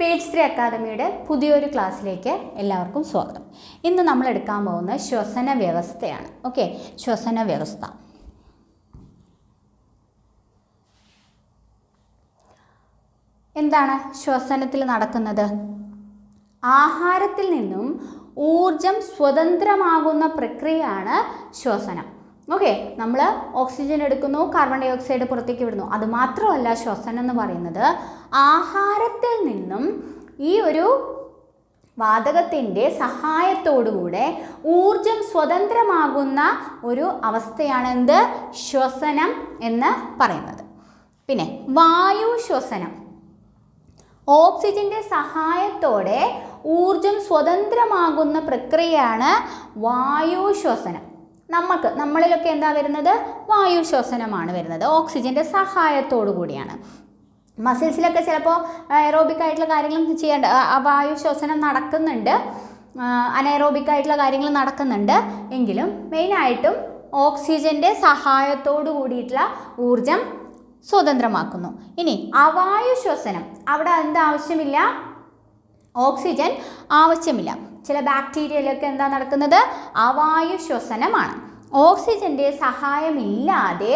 Page 3 അക്കാദമിയുടെ പുതിയൊരു ക്ലാസ്സിലേക്ക് എല്ലാവർക്കും സ്വാഗതം. ഇന്ന് നമ്മൾ എടുക്കാൻ പോകുന്നത് ശ്വസന വ്യവസ്ഥയാണ്. ഓക്കെ, ശ്വസന വ്യവസ്ഥ. എന്താണ് ശ്വസനത്തിൽ നടക്കുന്നത്? ആഹാരത്തിൽ നിന്നും ഊർജം സ്വതന്ത്രമാകുന്ന പ്രക്രിയയാണ് ശ്വസനം. ഓക്കെ, നമ്മൾ ഓക്സിജൻ എടുക്കുന്നു, കാർബൺ ഡൈ ഓക്സൈഡ് പുറത്തേക്ക് വിടുന്നു. അതുമാത്രമല്ല, ശ്വസനം എന്ന് പറയുന്നത് ആഹാരത്തിൽ നിന്നും ഈ ഒരു വാതകത്തിൻ്റെ സഹായത്തോടുകൂടെ ഊർജം സ്വതന്ത്രമാകുന്ന ഒരു അവസ്ഥയാണ് എന്ത്? ശ്വസനം എന്ന് പറയുന്നത്. പിന്നെ വായു ശ്വസനം. ഓക്സിജൻ്റെ സഹായത്തോടെ ഊർജം സ്വതന്ത്രമാകുന്ന പ്രക്രിയയാണ് വായു ശ്വസനം. നമ്മളിലൊക്കെ എന്താ വരുന്നത്? വായു ശ്വസനമാണ് വരുന്നത്. ഓക്സിജൻ്റെ സഹായത്തോടു കൂടിയാണ്. മസിൽസിലൊക്കെ ചിലപ്പോൾ എയറോബിക് ആയിട്ടുള്ള കാര്യങ്ങൾ ചെയ്യേണ്ട വായു ശ്വസനം നടക്കുന്നുണ്ട്, അനൈറോബിക് ആയിട്ടുള്ള കാര്യങ്ങൾ നടക്കുന്നുണ്ട്. എങ്കിലും മെയിനായിട്ടും ഓക്സിജൻ്റെ സഹായത്തോടു കൂടിയിട്ടുള്ള ഊർജം സ്വതന്ത്രമാക്കുന്നു. ഇനി അവായു ശ്വസനം, അവിടെ എന്താ ആവശ്യമില്ല? ഓക്സിജൻ ആവശ്യമില്ല. ചില ബാക്ടീരിയയിലൊക്കെ എന്താ നടക്കുന്നത്? അവായു ശ്വസനമാണ്. ഓക്സിജൻ്റെ സഹായമില്ലാതെ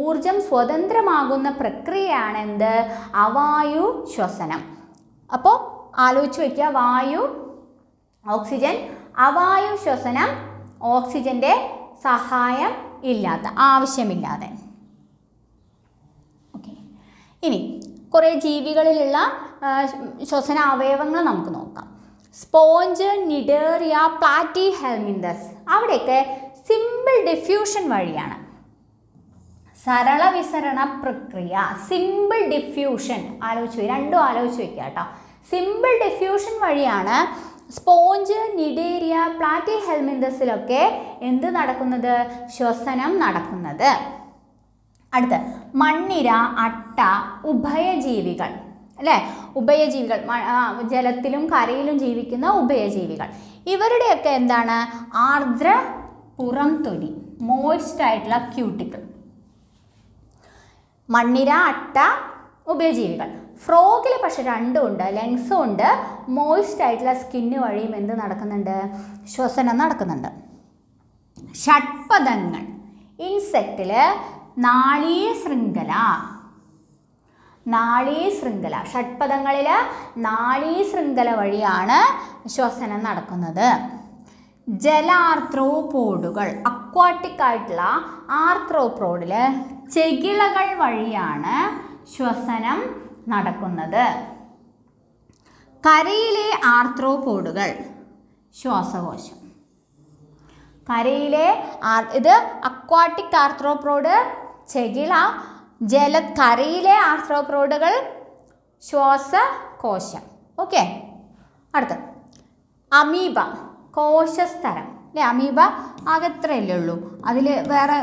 ഊർജം സ്വതന്ത്രമാകുന്ന പ്രക്രിയയാണ് എന്ത്? അവായു ശ്വസനം. അപ്പോൾ ആലോചിച്ച് വയ്ക്കുക, വായു, ഓക്സിജൻ. അവായു ശ്വസനം ഓക്സിജൻ്റെ സഹായം ഇല്ലാത്ത, ആവശ്യമില്ലാതെ. ഓക്കെ, ഇനി കുറേ ജീവികളിലുള്ള ശ്വസന അവയവങ്ങൾ നമുക്ക് നോക്കാം. സ്പോഞ്ച്, നിഡേറിയ, പ്ലാറ്റിഹെൽമിന്തസ്, അവിടെയൊക്കെ സിമ്പിൾ ഡിഫ്യൂഷൻ വഴിയാണ്. സരള വിസരണ പ്രക്രിയ, സിമ്പിൾ ഡിഫ്യൂഷൻ. രണ്ടും ആലോചിച്ച് വയ്ക്കുക കേട്ടോ. സിമ്പിൾ ഡിഫ്യൂഷൻ വഴിയാണ് സ്പോഞ്ച്, നിഡേറിയ, പ്ലാറ്റിഹെൽമിന്തസിലൊക്കെ എന്ത് നടക്കുന്നത്? ശ്വസനം നടക്കുന്നത്. അടുത്ത് മണ്ണിര, അട്ട, ഉഭയജീവികൾ അല്ലേ? ഉഭയജീവികൾ, ജലത്തിലും കരയിലും ജീവിക്കുന്ന ഉഭയജീവികൾ. ഇവരുടെയൊക്കെ എന്താണ്? ആർദ്ര പുറം തൊലി, മോയ്സ്റ്റ് ആയിട്ടുള്ള ക്യൂട്ടിക്കിൾ. മണ്ണിര, അട്ട, ഉഭയജീവികൾ. ഫ്രോഗിൽ പക്ഷെ രണ്ടും ഉണ്ട്, ലെങ്സും ഉണ്ട്. മോയ്സ്റ്റ് ആയിട്ടുള്ള സ്കിന്ന് വഴിയും എന്ത് നടക്കുന്നുണ്ട്? ശ്വസനം നടക്കുന്നുണ്ട്. ഷഡ്പദങ്ങൾ. ഇൻസെക്റ്റിൽ നാളീശൃംഖല, ഷഡ്പദങ്ങളിൽ നാളീശൃംഖല വഴിയാണ് ശ്വസനം നടക്കുന്നത്. ജലാർത്രോപോഡുകൾ, അക്വാട്ടിക് ആയിട്ടുള്ള ആർത്രോപോഡിൽ ചെകിളകൾ വഴിയാണ് ശ്വസനം നടക്കുന്നത്. കരയിലെ ആർത്രോപോഡുകൾ, ശ്വാസകോശം. കരയിലെ ഇത് അക്വാട്ടിക് ആർത്രോപോഡ് ചെകിള, കരയിലെ ആർത്രോപോഡുകൾ ശ്വാസകോശം. ഓക്കെ, അടുത്ത് അമീബ, കോശസ്തരം അല്ലേ? അമീബ ആകെത്രയല്ലേ ഉള്ളൂ, അതിൽ വേറെ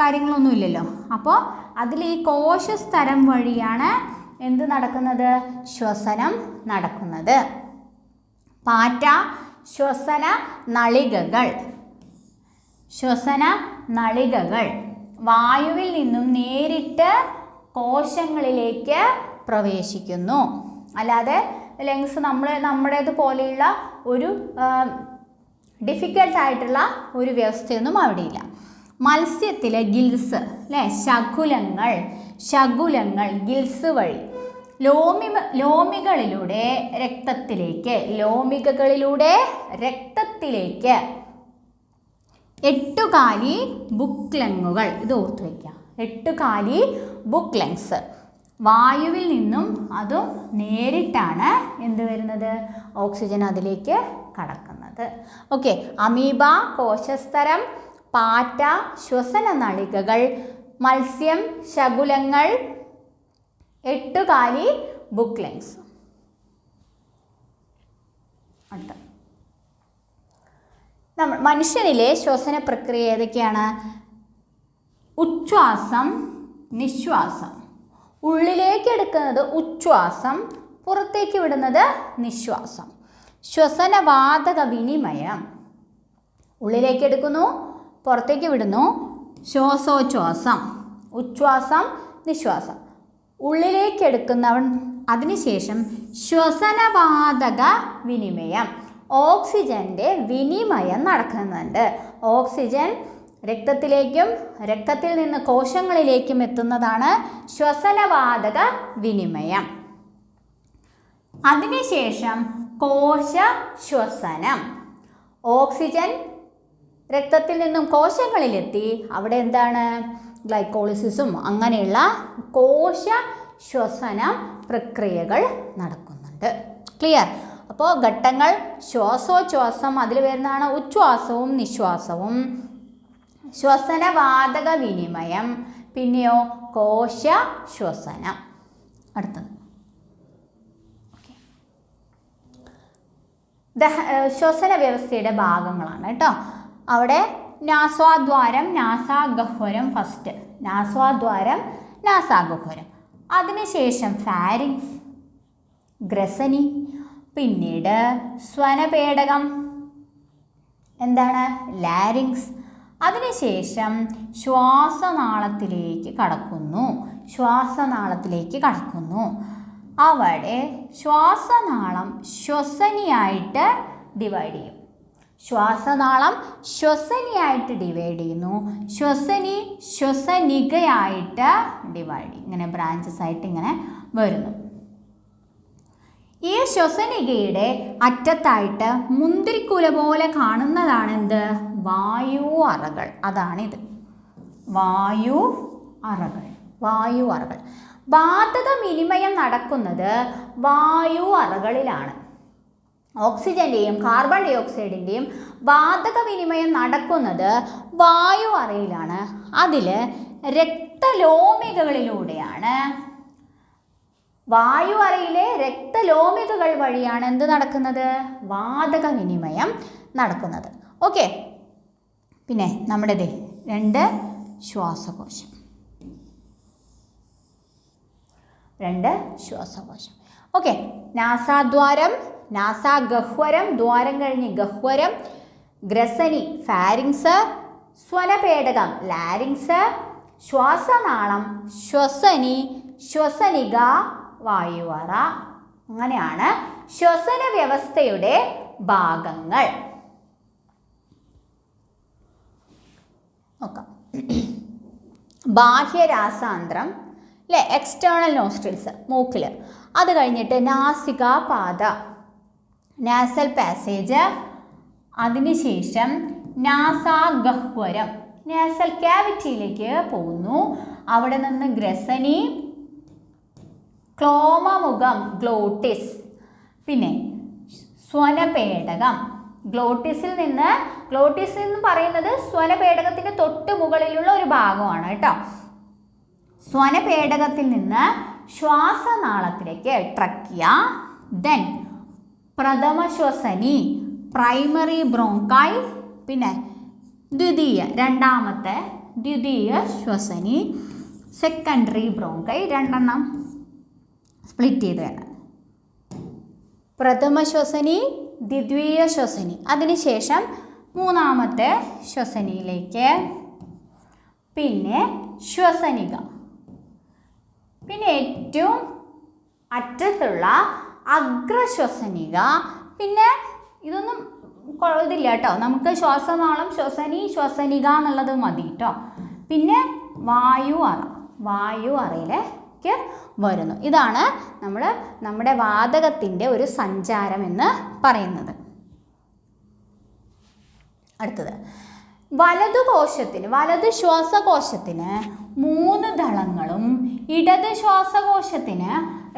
കാര്യങ്ങളൊന്നും ഇല്ലല്ലോ. അപ്പോൾ അതിൽ ഈ കോശസ്തരം വഴിയാണ് എന്ത് നടക്കുന്നത്? ശ്വസനം നടക്കുന്നത്. പാറ്റ, ശ്വസന നളികകൾ. വായുവിൽ നിന്നും നേരിട്ട് കോശങ്ങളിലേക്ക് പ്രവേശിക്കുന്നു. അല്ലാതെ ലങ്സ് നമ്മുടേത് പോലെയുള്ള ഒരു ഡിഫിക്കൽട്ടായിട്ടുള്ള ഒരു വ്യവസ്ഥയൊന്നും അവിടെയില്ല. മത്സ്യത്തിലെ ഗിൽസ് അല്ലേ? ശകുലങ്ങൾ ഗിൽസ് വഴി ലോമികളിലൂടെ രക്തത്തിലേക്ക്. എട്ടുകാലി ബുക്ക്ലെങ്ങുകൾ, ഇത് ഓർത്ത് വയ്ക്കുക. എട്ടുകാലി ബുക്ക്ലെങ്സ്. വായുവിൽ നിന്നും അതും നേരിട്ടാണ് എന്ത് വരുന്നത്? ഓക്സിജൻ അതിലേക്ക് കടക്കുന്നത്. ഓക്കെ, അമീബ കോശസ്തരം, പാറ്റ ശ്വസന നളികകൾ, മത്സ്യം ശകുലങ്ങൾ, എട്ടുകാലി ബുക്ക്ലെങ്സ്. അടുത്ത മനുഷ്യനിലെ ശ്വസന പ്രക്രിയ ഏതൊക്കെയാണ്? ഉച്ഛ്വാസം, നിശ്വാസം. ഉള്ളിലേക്ക് എടുക്കുന്നത് ഉച്ഛ്വാസം, പുറത്തേക്ക് വിടുന്നത് നിശ്വാസം. ശ്വസനവാതക വിനിമയം. ഉള്ളിലേക്ക് എടുക്കുന്നു, പുറത്തേക്ക് വിടുന്നു, ശ്വാസോച്ഛ്വാസം. ഉച്ഛ്വാസം, നിശ്വാസം. ഉള്ളിലേക്ക് എടുക്കുന്നവൻ അതിനുശേഷം ശ്വസനവാതക വിനിമയം, ഓക്സിജൻ്റെ വിനിമയം നടക്കുന്നുണ്ട്. ഓക്സിജൻ രക്തത്തിലേക്കും രക്തത്തിൽ നിന്ന് കോശങ്ങളിലേക്കും എത്തുന്നതാണ് ശ്വസനവാതക വിനിമയം. അതിനുശേഷം കോശ ശ്വസനം, ഓക്സിജൻ രക്തത്തിൽ നിന്നും കോശങ്ങളിലെത്തി അവിടെ എന്താണ് ഗ്ലൈക്കോളിസിസും അങ്ങനെയുള്ള കോശ ശ്വസന പ്രക്രിയകൾ നടക്കുന്നുണ്ട്. ക്ലിയർ? അപ്പോൾ ഘട്ടങ്ങൾ ശ്വാസോച്ഛ്വാസം, അതിൽ വരുന്നതാണ് ഉച്ഛ്വാസവും നിശ്വാസവും, ശ്വസനവാതക വിനിമയം, പിന്നെയോ കോശ ശ്വസനം. അടുത്തത് ശ്വസന വ്യവസ്ഥയുടെ ഭാഗങ്ങളാണ് കേട്ടോ. അവിടെ നാസാദ്വാരം, നാസാഗഹ്വരം, ഫസ്റ്റ് നാസാദ്വാരം, നാസാഗഹ്വരം, അതിനുശേഷം ഫാരിങ്സ്, ഗ്രസനി, പിന്നീട് സ്വനപേടകം, എന്താണ് ലാരിങ്സ്, അതിനുശേഷം ശ്വാസനാളത്തിലേക്ക് കടക്കുന്നു. അവിടെ ശ്വാസനാളം ശ്വസനിയായിട്ട് ഡിവൈഡ് ചെയ്യും. ശ്വസനി ശ്വസനികയായിട്ട് ഡിവൈഡ് ചെയ്യും. ഇങ്ങനെ ബ്രാഞ്ചസ് ആയിട്ട് ഇങ്ങനെ വരുന്നു. ഈ ശ്വസനികയുടെ അറ്റത്തായിട്ട് മുന്തിരിക്കുല പോലെ കാണുന്നതാണ് എന്ത്? വായു അറകൾ. അതാണിത്, വായു അറകൾ. വാതക വിനിമയം നടക്കുന്നത് വായു അറകളിലാണ്. ഓക്സിജൻ്റെയും കാർബൺ ഡൈ ഓക്സൈഡിൻ്റെയും വാതക വിനിമയം നടക്കുന്നത് വായു അറയിലാണ്. അതിൽ രക്തലോമികകളിലൂടെയാണ്, വായു അറയിലെ രക്തലോമികകൾ വഴിയാണ് എന്ത് നടക്കുന്നത്? വാതക വിനിമയം നടക്കുന്നത്. ഓക്കെ, പിന്നെ നമ്മുടെ 2 ശ്വാസകോശം. ഓക്കെ, നാസാദ്വാരം, നാസാഗഹ്വരം, ദ്വാരം കഴിഞ്ഞ് ഗഹ്വരം, ഗ്രസനി ഫാരിങ്സ്, സ്വനപേടകം ലാരിങ്സ്, ശ്വാസനാളം ശ്വസനി, ശ്വസനിക വായുവറ. അങ്ങനെയാണ് ശ്വസന വ്യവസ്ഥയുടെ ഭാഗങ്ങൾ. നോക്കാം. ബാഹ്യരാസാന്ത്രം അല്ലേ, എക്സ്റ്റേണൽ നോസ്ട്രിൽസ് മൂക്കിൽ, അത് കഴിഞ്ഞിട്ട് നാസികാപാത നാസൽ പാസേജ്, അതിനുശേഷം നാസാഗഹ്വരം നാസൽ ക്യാവിറ്റിയിലേക്ക് പോകുന്നു. അവിടെ നിന്ന് ഗ്രസനി, ക്ലോമമുഖം ഗ്ലോട്ടിസ്, പിന്നെ സ്വനപേടകം. ഗ്ലോട്ടിസിൽ നിന്ന് പറയുന്നത് സ്വനപേടകത്തിൻ്റെ തൊട്ട് മുകളിലുള്ള ഒരു ഭാഗമാണ് കേട്ടോ. സ്വനപേടകത്തിൽ നിന്ന് ശ്വാസനാളത്തിലേക്ക് ട്രക്കിയ, ദെൻ പ്രഥമ ശ്വസനി പ്രൈമറി ബ്രോങ്കൈ, പിന്നെ ദ്വിതീയ ശ്വസനി സെക്കൻഡറി ബ്രോങ്കൈ. 2 സ്പ്ലിറ്റ് ചെയ്ത് വേണം. പ്രഥമ ശ്വസനി, ദ്വിതീയ ശ്വസനി, അതിനുശേഷം 3ാമത്തെ ശ്വസനിയിലേക്ക്, പിന്നെ ശ്വസനിക, പിന്നെ ഏറ്റവും അറ്റത്തുള്ള അഗ്രശ്വസനിക. പിന്നെ ഇതൊന്നും ഇതില്ല കേട്ടോ, നമുക്ക് ശ്വാസനാളം ശ്വസനിക എന്നുള്ളത് മതി കേട്ടോ. പിന്നെ വായു അറയിലേക്ക് വരുന്നു. ഇതാണ് നമ്മുടെ വാതകത്തിൻ്റെ ഒരു സഞ്ചാരം എന്ന് പറയുന്നത്. അടുത്തത് വലതു ശ്വാസകോശത്തിന് 3 ദളങ്ങളും ഇടത് ശ്വാസകോശത്തിന്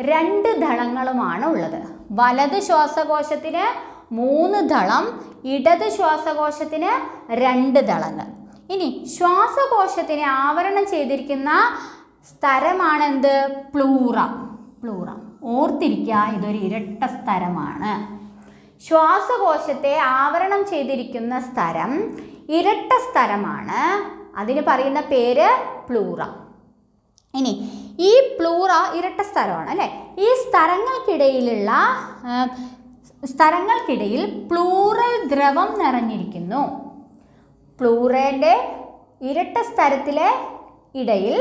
2 ദളങ്ങളുമാണ് ഉള്ളത്. വലത് ശ്വാസകോശത്തിന് 3 ദളം, ഇടത് ശ്വാസകോശത്തിന് 2 ദളങ്ങൾ. ഇനി ശ്വാസകോശത്തിനെ ആവരണം ചെയ്തിരിക്കുന്ന സ്ഥലമാണ് എന്ത്? പ്ലൂറ. ഓർത്തിരിക്കുക, ഇതൊരു ഇരട്ട സ്ഥലമാണ്. ശ്വാസകോശത്തെ ആവരണം ചെയ്തിരിക്കുന്ന സ്ഥലം ഇരട്ട സ്ഥലമാണ്. അതിന് പറയുന്ന പേര് പ്ലൂറ. ഇനി ഈ പ്ലൂറ ഇരട്ട സ്ഥലമാണ് അല്ലേ. ഈ സ്ഥലങ്ങൾക്കിടയിൽ പ്ലൂറൽ ദ്രവം നിറഞ്ഞിരിക്കുന്നു. പ്ലൂറേൻ്റെ ഇരട്ട സ്ഥലത്തിലെ ഇടയിൽ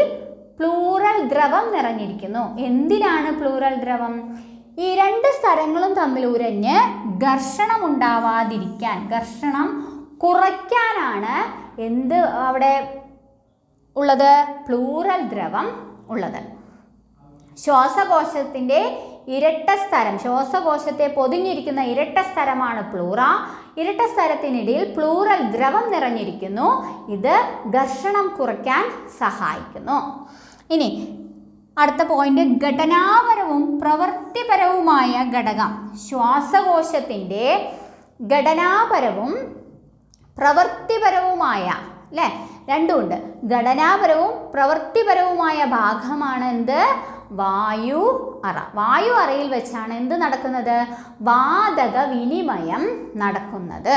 പ്ലൂറൽ ദ്രവം നിറഞ്ഞിരിക്കുന്നു. എന്തിനാണ് പ്ലൂറൽ ദ്രവം? ഈ രണ്ട് സ്ഥലങ്ങളും തമ്മിൽ ഉരഞ്ഞ് ഘർഷണം ഉണ്ടാവാതിരിക്കാൻ, ഘർഷണം കുറയ്ക്കാനാണ് എന്ത് അവിടെ ഉള്ളത്? പ്ലൂറൽ ദ്രവം ഉള്ളത്. ശ്വാസകോശത്തിൻ്റെ ഇരട്ട സ്ഥലം, ശ്വാസകോശത്തെ പൊതിഞ്ഞിരിക്കുന്ന ഇരട്ട സ്ഥലമാണ് പ്ലൂറ. ഇരട്ട സ്ഥലത്തിനിടയിൽ പ്ലൂറൽ ദ്രവം നിറഞ്ഞിരിക്കുന്നു. ഇത് ഘർഷണം കുറയ്ക്കാൻ സഹായിക്കുന്നു. ഇനി അടുത്ത പോയിന്റ്, ഘടനാപരവും പ്രവൃത്തിപരവുമായ ഘടകം. ശ്വാസകോശത്തിൻ്റെ ഘടനാപരവും പ്രവൃത്തിപരവുമായ, അല്ലേ, രണ്ടുമുണ്ട്. ഘടനാപരവും പ്രവൃത്തിപരവുമായ ഭാഗമാണ് എന്ത്? വായു അറ. വായു അറയിൽ വെച്ചാണ് എന്ത് നടക്കുന്നത്? വാതക വിനിമയം നടക്കുന്നത്.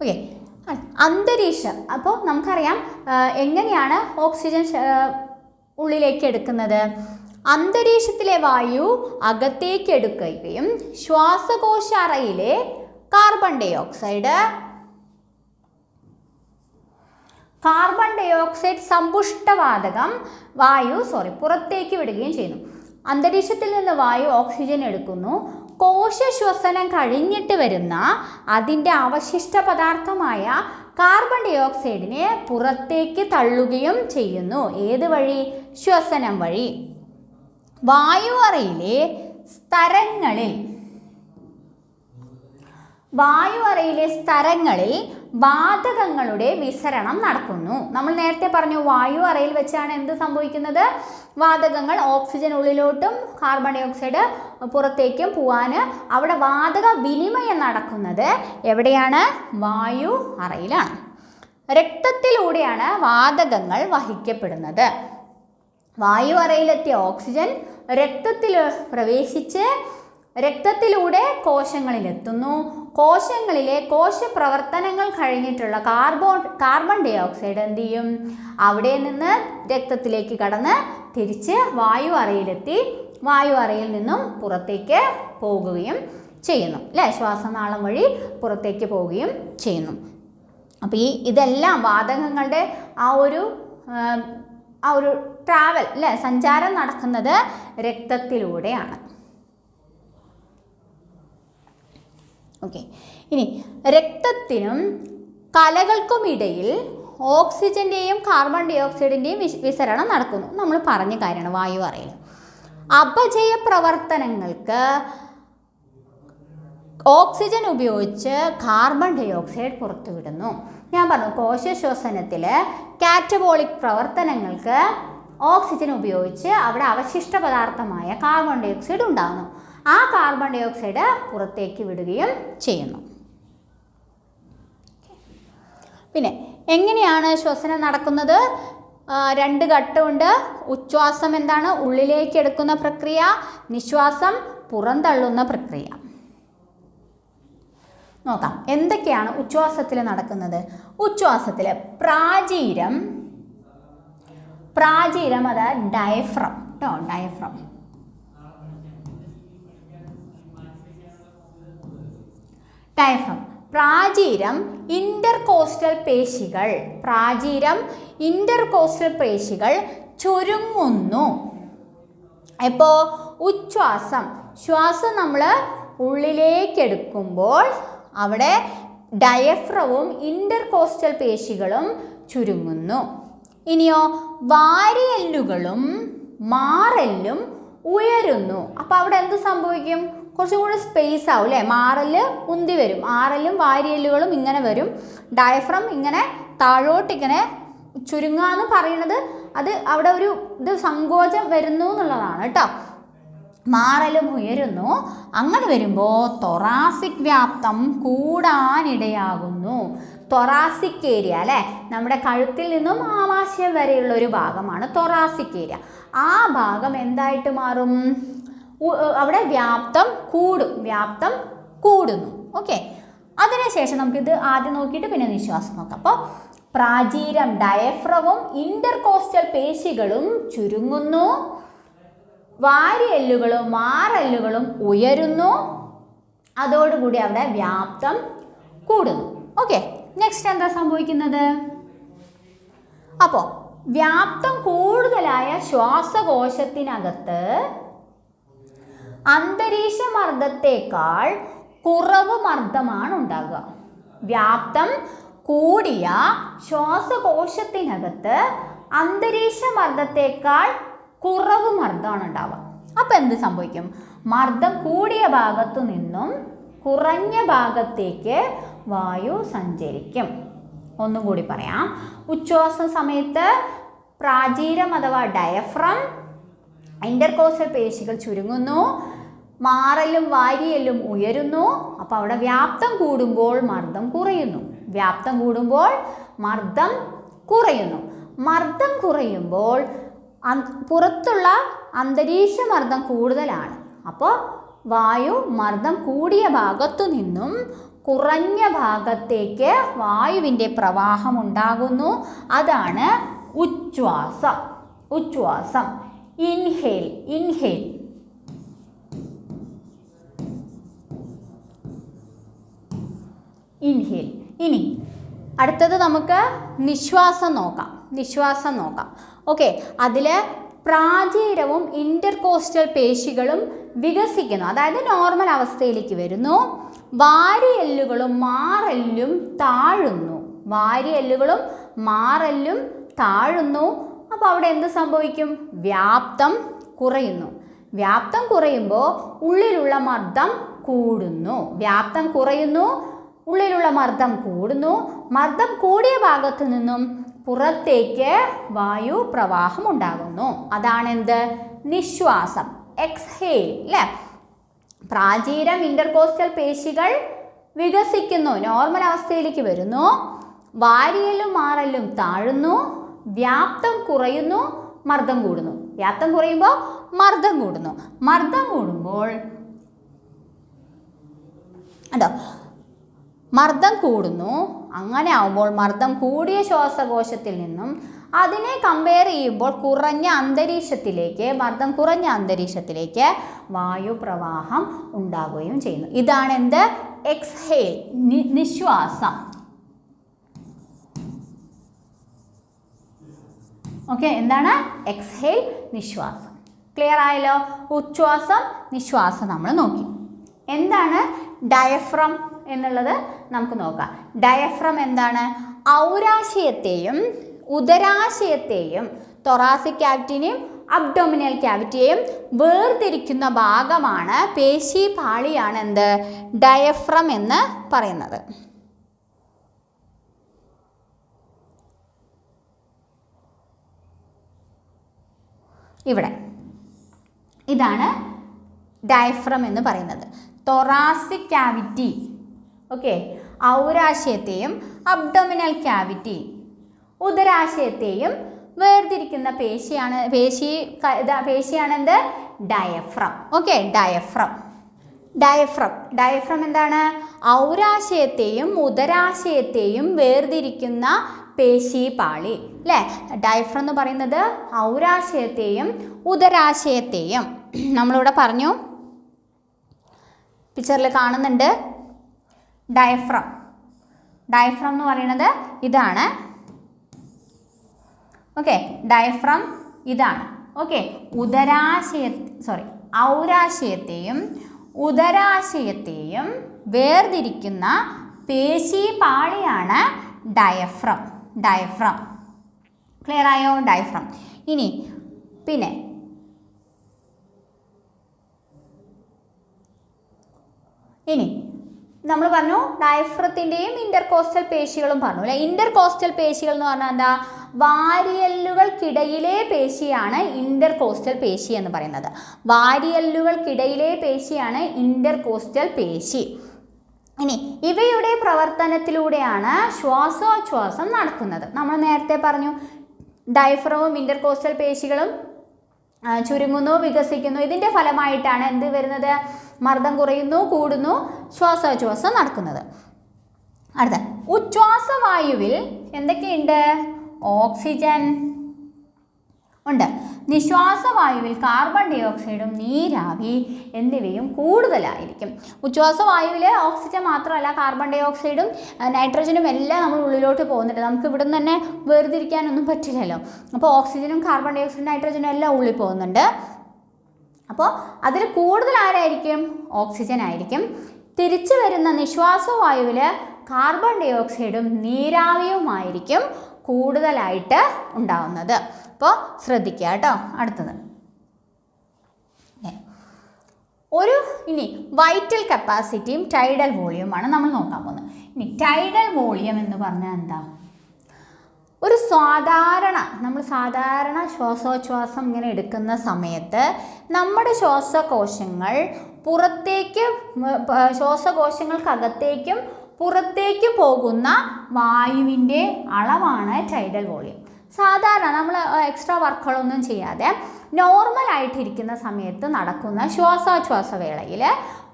ഓക്കെ, അന്തരീക്ഷം. അപ്പോൾ നമുക്കറിയാം എങ്ങനെയാണ് ഓക്സിജൻ ഉള്ളിലേക്ക് എടുക്കുന്നത്. അന്തരീക്ഷത്തിലെ വായു അകത്തേക്ക് എടുക്കുകയും ശ്വാസകോശ അറയിലെ കാർബൺ ഡൈ ഓക്സൈഡ് സമ്പുഷ്ടവാതകം പുറത്തേക്ക് വിടുകയും ചെയ്യുന്നു. അന്തരീക്ഷത്തിൽ നിന്ന് വായു ഓക്സിജൻ എടുക്കുന്നു. കോശശ്വസനം കഴിഞ്ഞിട്ട് വരുന്ന അതിൻ്റെ അവശിഷ്ട പദാർത്ഥമായ കാർബൺ ഡൈ ഓക്സൈഡിനെ പുറത്തേക്ക് തള്ളുകയും ചെയ്യുന്നു. ഏത് വഴി? ശ്വസനം വഴി. വായു അറയിലെ സ്തരങ്ങളിൽ വാതകങ്ങളുടെ വിസരണം നടക്കുന്നു. നമ്മൾ നേരത്തെ പറഞ്ഞു വായു അറയിൽ വെച്ചാണ് എന്ത് സംഭവിക്കുന്നത്? വാതകങ്ങൾ ഓക്സിജൻ ഉള്ളിലോട്ടും കാർബൺ ഡൈ ഓക്സൈഡ് പുറത്തേക്കും പോവാൻ അവിടെ വാതക വിനിമയം നടക്കുന്നത് എവിടെയാണ്? വായു അറയിലാണ്. രക്തത്തിലൂടെയാണ് വാതകങ്ങൾ വഹിക്കപ്പെടുന്നത്. വായു അറയിലെത്തിയ ഓക്സിജൻ രക്തത്തിൽ പ്രവേശിച്ച് രക്തത്തിലൂടെ കോശങ്ങളിലെത്തുന്നു. കോശങ്ങളിലെ കോശപ്രവർത്തനങ്ങൾ കഴിഞ്ഞിട്ടുള്ള കാർബൺ ഡൈ ഓക്സൈഡ് എന്ത് ചെയ്യും? അവിടെ നിന്ന് രക്തത്തിലേക്ക് കടന്ന് തിരിച്ച് വായു അറയിലെത്തി വായു അറയിൽ നിന്നും പുറത്തേക്ക് പോകുകയും ചെയ്യുന്നു, അല്ലേ? ശ്വാസനാളം വഴി പുറത്തേക്ക് പോവുകയും ചെയ്യുന്നു. അപ്പോൾ ഇതെല്ലാം വാതകങ്ങളുടെ ആ ഒരു ട്രാവൽ, അല്ലേ, സഞ്ചാരം നടക്കുന്നത് രക്തത്തിലൂടെയാണ്. ഓക്കെ, ഇനി രക്തത്തിനും കലകൾക്കുമിടയിൽ ഓക്സിജൻ്റെയും കാർബൺ ഡൈ ഓക്സൈഡിൻ്റെയും വിസരണം നടക്കുന്നു. നമ്മൾ പറഞ്ഞ കാര്യമാണ് വായു അറയിൽ. അപചയ പ്രവർത്തനങ്ങൾക്ക് ഓക്സിജൻ ഉപയോഗിച്ച് കാർബൺ ഡൈ ഓക്സൈഡ് പുറത്തുവിടുന്നു. ഞാൻ പറഞ്ഞു കോശശ്വസനത്തിൽ കാറ്റബോളിക് പ്രവർത്തനങ്ങൾക്ക് ഓക്സിജൻ ഉപയോഗിച്ച് അവിടെ അവശിഷ്ട പദാർത്ഥമായ കാർബൺ ഡൈ ഓക്സൈഡ് ഉണ്ടാകുന്നു. ആ കാർബൺ ഡൈ ഓക്സൈഡ് പുറത്തേക്ക് വിടുകയും ചെയ്യുന്നു. പിന്നെ എങ്ങനെയാണ് ശ്വസനം നടക്കുന്നത്? രണ്ട് ഘട്ടമുണ്ട്. ഉച്ഛ്വാസം എന്താണ്? ഉള്ളിലേക്ക് എടുക്കുന്ന പ്രക്രിയ. നിശ്വാസം പുറന്തള്ളുന്ന പ്രക്രിയ. നോക്കാം എന്തൊക്കെയാണ് ഉച്ഛ്വാസത്തിൽ നടക്കുന്നത്. ഉച്ഛ്വാസത്തിൽ പ്രാചീരം, അത് ഡയഫ്രം കേട്ടോ, ഡയഫ്രം. പ്രാചീരം ഇന്റർകോസ്റ്റൽ പേശികൾ ചുരുങ്ങുന്നു. ഇപ്പോൾ ശ്വാസം നമ്മൾ ഉള്ളിലേക്ക് എടുക്കുമ്പോൾ അവിടെ ഡയഫ്രവും ഇന്റർകോസ്റ്റൽ പേശികളും ചുരുങ്ങുന്നു. ഇനിയോ വാരിയെല്ലുകളും മാറെല്ലും ഉയരുന്നു. അപ്പോൾ അവിടെ എന്ത് സംഭവിക്കും? കുറച്ചും കൂടി സ്പേസ് ആവും, അല്ലേ? മാറല് ഉന്തി വരും, മാറലും വാരിയെല്ലുകളും ഇങ്ങനെ വരും. ഡയഫ്രം ഇങ്ങനെ താഴോട്ടിങ്ങനെ ചുരുങ്ങുക എന്ന് പറയുന്നത് അത് അവിടെ ഒരു സങ്കോചം വരുന്നു എന്നുള്ളതാണ് കേട്ടോ. മാറലും ഉയരുന്നു. അങ്ങനെ വരുമ്പോൾ തൊറാസിക് വ്യാപ്തം കൂടാനിടയാകുന്നു. തൊറാസിക് ഏരിയ, അല്ലേ, നമ്മുടെ കഴുത്തിൽ നിന്നും ആമാശയം വരെയുള്ള ഒരു ഭാഗമാണ് തൊറാസിക് ഏരിയ. ആ ഭാഗം എന്തായിട്ട് മാറും? അവിടെ വ്യാപ്തം കൂടുന്നു. ഓക്കെ, അതിനുശേഷം നമുക്കിത് ആദ്യം നോക്കിയിട്ട് പിന്നെ നിശ്വാസം നോക്കാം. അപ്പോൾ പ്രാചീരം ഡയഫ്രവും ഇന്റർകോസ്റ്റൽ പേശികളും ചുരുങ്ങുന്നു. വാരിയെല്ലുകളും മാറെല്ലുകളും ഉയരുന്നു. അതോടുകൂടി അവിടെ വ്യാപ്തം കൂടുന്നു. ഓക്കെ, നെക്സ്റ്റ് എന്താ സംഭവിക്കുന്നത്? അപ്പോൾ വ്യാപ്തം കൂടുതലായ ശ്വാസകോശത്തിനകത്ത് അന്തരീക്ഷ മർദ്ദത്തേക്കാൾ കുറവ് മർദ്ദമാണ് ഉണ്ടാകുക. വ്യാപ്തം കൂടിയ ശ്വാസകോശത്തിനകത്ത് അന്തരീക്ഷ മർദ്ദത്തേക്കാൾ കുറവ് മർദ്ദമാണ് ഉണ്ടാവുക. അപ്പം എന്ത് സംഭവിക്കും? മർദ്ദം കൂടിയ ഭാഗത്തു നിന്നും കുറഞ്ഞ ഭാഗത്തേക്ക് വായു സഞ്ചരിക്കും. ഒന്നും കൂടി പറയാം. ഉച്ഛ്വാസ സമയത്ത് പ്രാചീരം അഥവാ ഡയഫ്രം, ഇന്റർകോസ്റ്റൽ പേശികൾ ചുരുങ്ങുന്നു, മാറലും വാരിയലും ഉയരുന്നു. അപ്പോൾ അവിടെ വ്യാപ്തം കൂടുമ്പോൾ മർദ്ദം കുറയുന്നു. വ്യാപ്തം കൂടുമ്പോൾ മർദ്ദം കുറയുന്നു. മർദ്ദം കുറയുമ്പോൾ പുറത്തുള്ള അന്തരീക്ഷ മർദ്ദം കൂടുതലാണ്. അപ്പോൾ വായു മർദ്ദം കൂടിയ ഭാഗത്തു നിന്നും കുറഞ്ഞ ഭാഗത്തേക്ക് വായുവിൻ്റെ പ്രവാഹം ഉണ്ടാകുന്നു. അതാണ് ഉച്ഛ്വാസം. ഉച്ഛ്വാസം. Inhale, inhale. ഇൻഹേൽ. ഇനി അടുത്തത് നമുക്ക് നിശ്വാസം നോക്കാം. നിശ്വാസം നോക്കാം. ഓക്കെ, അതിൽ പ്രാചീരവും ഇന്റർകോസ്റ്റൽ പേശികളും വികസിക്കുന്നു, അതായത് നോർമൽ അവസ്ഥയിലേക്ക് വരുന്നു. വാരിയെല്ലുകളും മാറെല്ലും താഴുന്നു. വാരിയെല്ലുകളും മാറെല്ലും താഴുന്നു. അപ്പോൾ അവിടെ എന്ത് സംഭവിക്കും? വ്യാപ്തം കുറയുന്നു. വ്യാപ്തം കുറയുമ്പോൾ ഉള്ളിലുള്ള മർദ്ദം കൂടുന്നു. വ്യാപ്തം കുറയുന്നു, ഉള്ളിലുള്ള മർദ്ദം കൂടുന്നു. മർദ്ദം കൂടിയ ഭാഗത്തു നിന്നും പുറത്തേക്ക് വായു പ്രവാഹം ഉണ്ടാകുന്നു. അതാണെന്ത്? നിശ്വാസം. എക്സ്ഹേൽ. അല്ലേ? പ്രാചീരം ഇന്റർകോസ്റ്റൽ പേശികൾ വികസിക്കുന്നു, നോർമൽ അവസ്ഥയിലേക്ക് വരുന്നു. വാരിയലും മാറലും താഴുന്നു. വ്യാപ്തം കുറയുന്നു, മർദ്ദം കൂടുന്നു. വ്യാപ്തം കുറയുമ്പോൾ മർദ്ദം കൂടുന്നു. മർദ്ദം കൂടുമ്പോൾ അതോ മർദ്ദം കൂടുന്നു. അങ്ങനെ ആവുമ്പോൾ മർദ്ദം കൂടിയ ശ്വാസകോശത്തിൽ നിന്നും അതിനെ കമ്പയർ ചെയ്യുമ്പോൾ കുറഞ്ഞ അന്തരീക്ഷത്തിലേക്ക്, മർദ്ദം കുറഞ്ഞ അന്തരീക്ഷത്തിലേക്ക് വായു പ്രവാഹം ഉണ്ടാകുകയും ചെയ്യുന്നു. ഇതാണ് എന്ത്? എക്സ്ഹേൽ, നിശ്വാസം. ഓക്കെ, എന്താണ്? എക്സ്ഹേൽ, നിശ്വാസം. ക്ലിയർ ആയല്ലോ? ഉച്ഛ്വാസം, നിശ്വാസം നമ്മൾ നോക്കി. എന്താണ് ഡയഫ്രം എന്നുള്ളത് നമുക്ക് നോക്കാം. ഡയഫ്രം എന്താണ്? ഔരാശയത്തെയും ഉദരാശയത്തെയും, തൊറാസിക് ക്യാവിറ്റിനെയും അബ്ഡോമിനൽ ക്യാവിറ്റിയെയും വേർതിരിക്കുന്ന ഭാഗമാണ്, പേശി പാളിയാണ് എന്ത്? ഡയഫ്രം എന്ന് പറയുന്നത്. ഇവിടെ ഇതാണ് ഡയഫ്രം എന്ന് പറയുന്നത്. തൊറാസിക് ക്യാവിറ്റി, ഓക്കെ, ഔരാശയത്തെയും അബ്ഡോമിനൽ ക്യാവിറ്റി, ഉദരാശയത്തെയും വേർതിരിക്കുന്ന പേശിയാണ് എന്ത്? ഡയഫ്രം. Okay, diaphragm. ഡയഫ്രം എന്താണ്? ഔരാശയത്തെയും ഉദരാശയത്തെയും വേർതിരിക്കുന്ന പേശിപാളി. അല്ലേ? ഡയഫ്രം എന്ന് പറയുന്നത് ഔരാശയത്തെയും ഉദരാശയത്തെയും, നമ്മളിവിടെ പറഞ്ഞു, പിക്ചറിൽ കാണുന്നുണ്ട്. ഡയഫ്രം എന്ന് പറയുന്നത് ഇതാണ്. ഓക്കെ, ഡയഫ്രം ഇതാണ്. ഓക്കെ, ഔരാശയത്തെയും ഉദരാശയത്തെയും വേർതിരിക്കുന്ന പേശിപാളിയാണ് ഡയഫ്രം. ക്ലിയർ ആയോ? ഡയഫ്രം. ഇനി നമ്മൾ പറഞ്ഞു ഡയഫ്രത്തിൻ്റെയും ഇന്റർകോസ്റ്റൽ പേശികളും പറഞ്ഞു അല്ലേ. ഇന്റർകോസ്റ്റൽ പേശികൾ എന്ന് പറഞ്ഞാൽ എന്താ? വാരിയല്ലുകൾക്കിടയിലെ പേശിയാണ് ഇന്റർകോസ്റ്റൽ പേശി എന്ന് പറയുന്നത്. വാരിയല്ലുകൾക്കിടയിലെ പേശിയാണ് ഇന്റർകോസ്റ്റൽ പേശി. ഇനി ഇവയുടെ പ്രവർത്തനത്തിലൂടെയാണ് ശ്വാസോച്ഛ്വാസം നടക്കുന്നത്. നമ്മൾ നേരത്തെ പറഞ്ഞു ഡയഫ്രവും ഇന്റർകോസ്റ്റൽ പേശികളും ചുരുങ്ങുന്നു, വികസിക്കുന്നു. ഇതിൻ്റെ ഫലമായിട്ടാണ് എന്ത് വരുന്നത്? മർദ്ദം കുറയുന്നു, കൂടുന്നു, ശ്വാസോച്ഛ്വാസം നടക്കുന്നത്. അടുത്ത ഉച്ഛ്വാസവായുവിൽ എന്തൊക്കെയുണ്ട്? ഓക്സിജൻ ഉണ്ട്, നിശ്വാസവായുവിൽ കാർബൺ ഡൈ ഓക്സൈഡും നീരാവി എന്നിവയും കൂടുതലായിരിക്കും. ഉച്ഛ്വാസവായുവിൽ ഓക്സിജൻ മാത്രമല്ല കാർബൺ ഡൈ ഓക്സൈഡും നൈട്രജനും എല്ലാം നമ്മൾ ഉള്ളിലോട്ട് പോകുന്നുണ്ട്. നമുക്ക് ഇവിടെ നിന്ന് തന്നെ വേർതിരിക്കാനൊന്നും പറ്റില്ലല്ലോ. അപ്പോൾ ഓക്സിജനും കാർബൺ ഡൈ ഓക്സൈഡും നൈട്രജനും എല്ലാം ഉള്ളിൽ പോകുന്നുണ്ട്. അപ്പോൾ അതിൽ കൂടുതൽ ആരായിരിക്കും? ഓക്സിജൻ ആയിരിക്കും. തിരിച്ചു വരുന്ന നിശ്വാസവായുവിൽ കാർബൺ ഡൈ ഓക്സൈഡും നീരാവിയുമായിരിക്കും കൂടുതലായിട്ട് ഉണ്ടാവുന്നത്. അപ്പോൾ ശ്രദ്ധിക്കുക കേട്ടോ. അടുത്തത് ഇനി വൈറ്റൽ കപ്പാസിറ്റിയും ടൈഡൽ വോളിയവുമാണ് നമ്മൾ നോക്കാൻ പോകുന്നത്. ഇനി ടൈഡൽ വോളിയം എന്ന് പറഞ്ഞാൽ എന്താ? ഒരു നമ്മൾ സാധാരണ ശ്വാസോച്ഛ്വാസം ഇങ്ങനെ എടുക്കുന്ന സമയത്ത് നമ്മുടെ ശ്വാസകോശങ്ങൾ ശ്വാസകോശങ്ങൾക്കകത്തേക്കും പുറത്തേക്ക് പോകുന്ന വായുവിൻ്റെ അളവാണ് ടൈഡൽ വോളിയം. സാധാരണ നമ്മൾ എക്സ്ട്രാ വർക്കുകളൊന്നും ചെയ്യാതെ നോർമലായിട്ടിരിക്കുന്ന സമയത്ത് നടക്കുന്ന ശ്വാസോച്ഛ്വാസ വേളയിൽ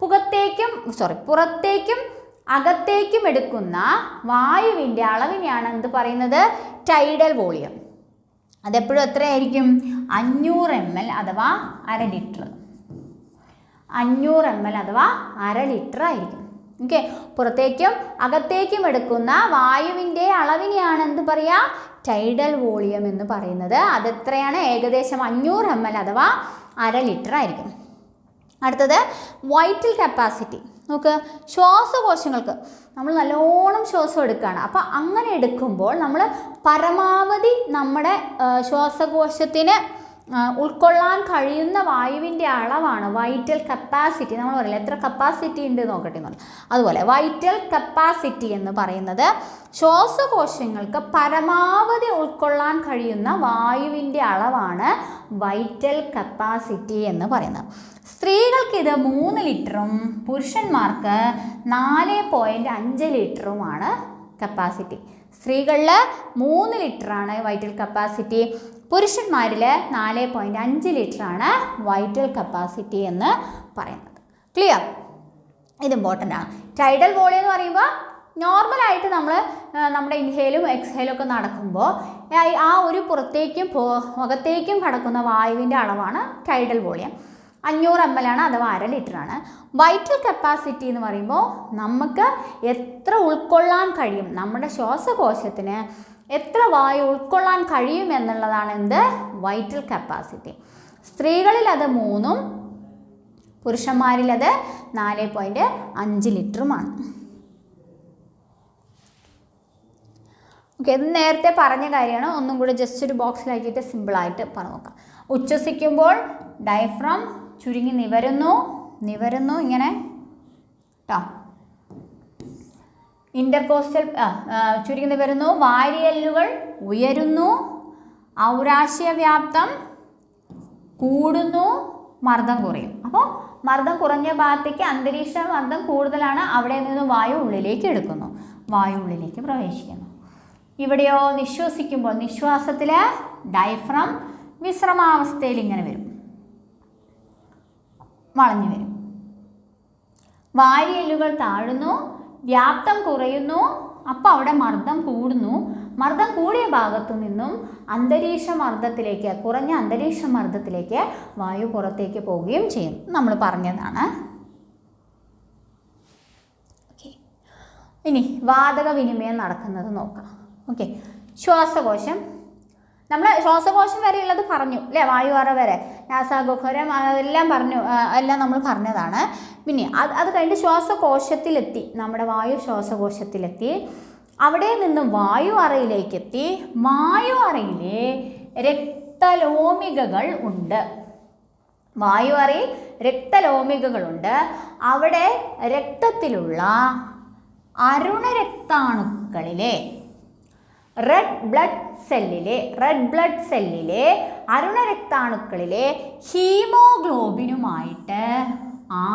പുറത്തേക്കും അകത്തേക്കും എടുക്കുന്ന വായുവിൻ്റെ അളവിനെയാണ് എന്ത് പറയുന്നത്? Tidal volume. അതെപ്പോഴും എത്രയായിരിക്കും? 500 ml അഥവാ 1/2 ലിറ്റർ. 500 ml അഥവാ 1/2 ലിറ്റർ ആയിരിക്കും. ഓക്കെ, പുറത്തേക്കും അകത്തേക്കും എടുക്കുന്ന വായുവിൻ്റെ അളവിനെയാണ് എന്ത് പറയുക? ടൈഡൽ വോളിയം എന്ന് പറയുന്നത്. അതെത്രയാണ്? ഏകദേശം 500 ml അഥവാ 1/2 ലിറ്റർ ആയിരിക്കും. അടുത്തത് വൈറ്റൽ കപ്പാസിറ്റി. നോക്ക്, ശ്വാസകോശങ്ങൾക്ക് നമ്മൾ നല്ലോണം ശ്വാസം എടുക്കുകയാണ്. അപ്പോൾ അങ്ങനെ എടുക്കുമ്പോൾ നമ്മൾ പരമാവധി നമ്മുടെ ശ്വാസകോശത്തിന് ഉൾക്കൊള്ളാൻ കഴിയുന്ന വായുവിൻ്റെ അളവാണ് വൈറ്റൽ കപ്പാസിറ്റി. നമ്മൾ പറയില്ല എത്ര കപ്പാസിറ്റി ഉണ്ട് നോക്കട്ടെ എന്ന്. അതുപോലെ വൈറ്റൽ കപ്പാസിറ്റി എന്ന് പറയുന്നത് ശ്വാസകോശങ്ങൾക്ക് പരമാവധി ഉൾക്കൊള്ളാൻ കഴിയുന്ന വായുവിൻ്റെ അളവാണ് വൈറ്റൽ കപ്പാസിറ്റി എന്ന് പറയുന്നത്. സ്ത്രീകൾക്ക് ഇത് 3 ലിറ്ററും പുരുഷന്മാർക്ക് 4.5 ലിറ്ററുമാണ് കപ്പാസിറ്റി. സ്ത്രീകളിൽ 3 ലിറ്ററാണ് വൈറ്റൽ കപ്പാസിറ്റി, പുരുഷന്മാരിൽ 4.5 ലിറ്ററാണ് വൈറ്റൽ കപ്പാസിറ്റി എന്ന് പറയുന്നത്. ക്ലിയർ? ഇത് ഇമ്പോർട്ടൻ്റ് ആണ്. ടൈഡൽ വോളിയം എന്ന് പറയുമ്പോൾ നോർമലായിട്ട് നമ്മുടെ ഇൻഹേലും എക്സ്ഹേലും ഒക്കെ നടക്കുമ്പോൾ ആ ഒരു പുറത്തേക്കും അകത്തേക്കും കടക്കുന്ന വായുവിൻ്റെ അളവാണ് ടൈഡൽ വോളിയം. 500 ml ആണ് അഥവാ 1/2 ലിറ്ററാണ്. വൈറ്റൽ കപ്പാസിറ്റി എന്ന് പറയുമ്പോൾ നമുക്ക് എത്ര ഉൾക്കൊള്ളാൻ കഴിയും, നമ്മുടെ ശ്വാസകോശത്തിന് എത്ര വായു ഉൾക്കൊള്ളാൻ കഴിയും എന്നുള്ളതാണ് എന്ത്? Vital capacity. സ്ത്രീകളിൽ അത് 3ഉം പുരുഷന്മാരിൽ അത് 4.5 ലിറ്ററുമാണ്. ഓക്കെ, ഇത് നേരത്തെ പറഞ്ഞ കാര്യമാണ്. ഒന്നും കൂടെ ജസ്റ്റ് ഒരു ബോക്സിലാക്കിയിട്ട് സിമ്പിളായിട്ട് പറഞ്ഞു നോക്കാം. ഉച്ഛ്വസിക്കുമ്പോൾ ഡയഫ്രം ചുരുങ്ങി നിവരുന്നു ഇങ്ങനെ കേട്ടോ. ഇൻ്റർകോസ്റ്റൽ ചുരുങ്ങി നിവരുന്നു. വാരിയെല്ലുകൾ ഉയരുന്നു. ഔരാശ്യവ്യാപ്തം കൂടുന്നു. മർദ്ദം കുറയും. അപ്പോൾ മർദ്ദം കുറഞ്ഞ ഭാഗത്തേക്ക് അന്തരീക്ഷ മർദ്ദം കൂടുതലാണ്. അവിടെ നിന്ന് വായു ഉള്ളിലേക്ക് എടുക്കുന്നു, വായു ഉള്ളിലേക്ക് പ്രവേശിക്കുന്നു. ഇവിടെയോ നിശ്വസിക്കുമ്പോൾ നിശ്വാസത്തിൽ ഡയഫ്രം വിശ്രമാവസ്ഥയിൽ ഇങ്ങനെ വരും, വളഞ്ഞു വരും. വാരിയെല്ലുകൾ താഴുന്നു, വ്യാപ്തം കുറയുന്നു. അപ്പോൾ അവിടെ മർദ്ദം കൂടുന്നു. മർദ്ദം കൂടിയ ഭാഗത്തു നിന്നും കുറഞ്ഞ അന്തരീക്ഷ മർദ്ദത്തിലേക്ക് വായു പുറത്തേക്ക് പോവുകയും ചെയ്യും. നമ്മൾ പറഞ്ഞതാണ്. ഓക്കെ, ഇനി വാതക വിനിമയം നടക്കുന്നത് നോക്കാം. ഓക്കെ, ശ്വാസകോശം വരെയുള്ളത് പറഞ്ഞു അല്ലേ? വായുവാറ വരെ, നാസാഗഹ്വരം അതെല്ലാം എല്ലാം നമ്മൾ പറഞ്ഞതാണ്. പിന്നെ അത് കഴിഞ്ഞിട്ട് ശ്വാസകോശത്തിലെത്തി, നമ്മുടെ വായു ശ്വാസകോശത്തിലെത്തി. അവിടെ നിന്ന് വായു അറയിലേക്കെത്തി. വായു അറയിലെ രക്തലോമികകൾ ഉണ്ട്. വായു അറയിൽ രക്തലോമികകളുണ്ട്. അവിടെ രക്തത്തിലുള്ള അരുണരക്താണുക്കളിലെ റെഡ് ബ്ലഡ് സെല്ലിലെ അരുണരക്താണുക്കളിലെ ഹീമോഗ്ലോബിനുമായിട്ട്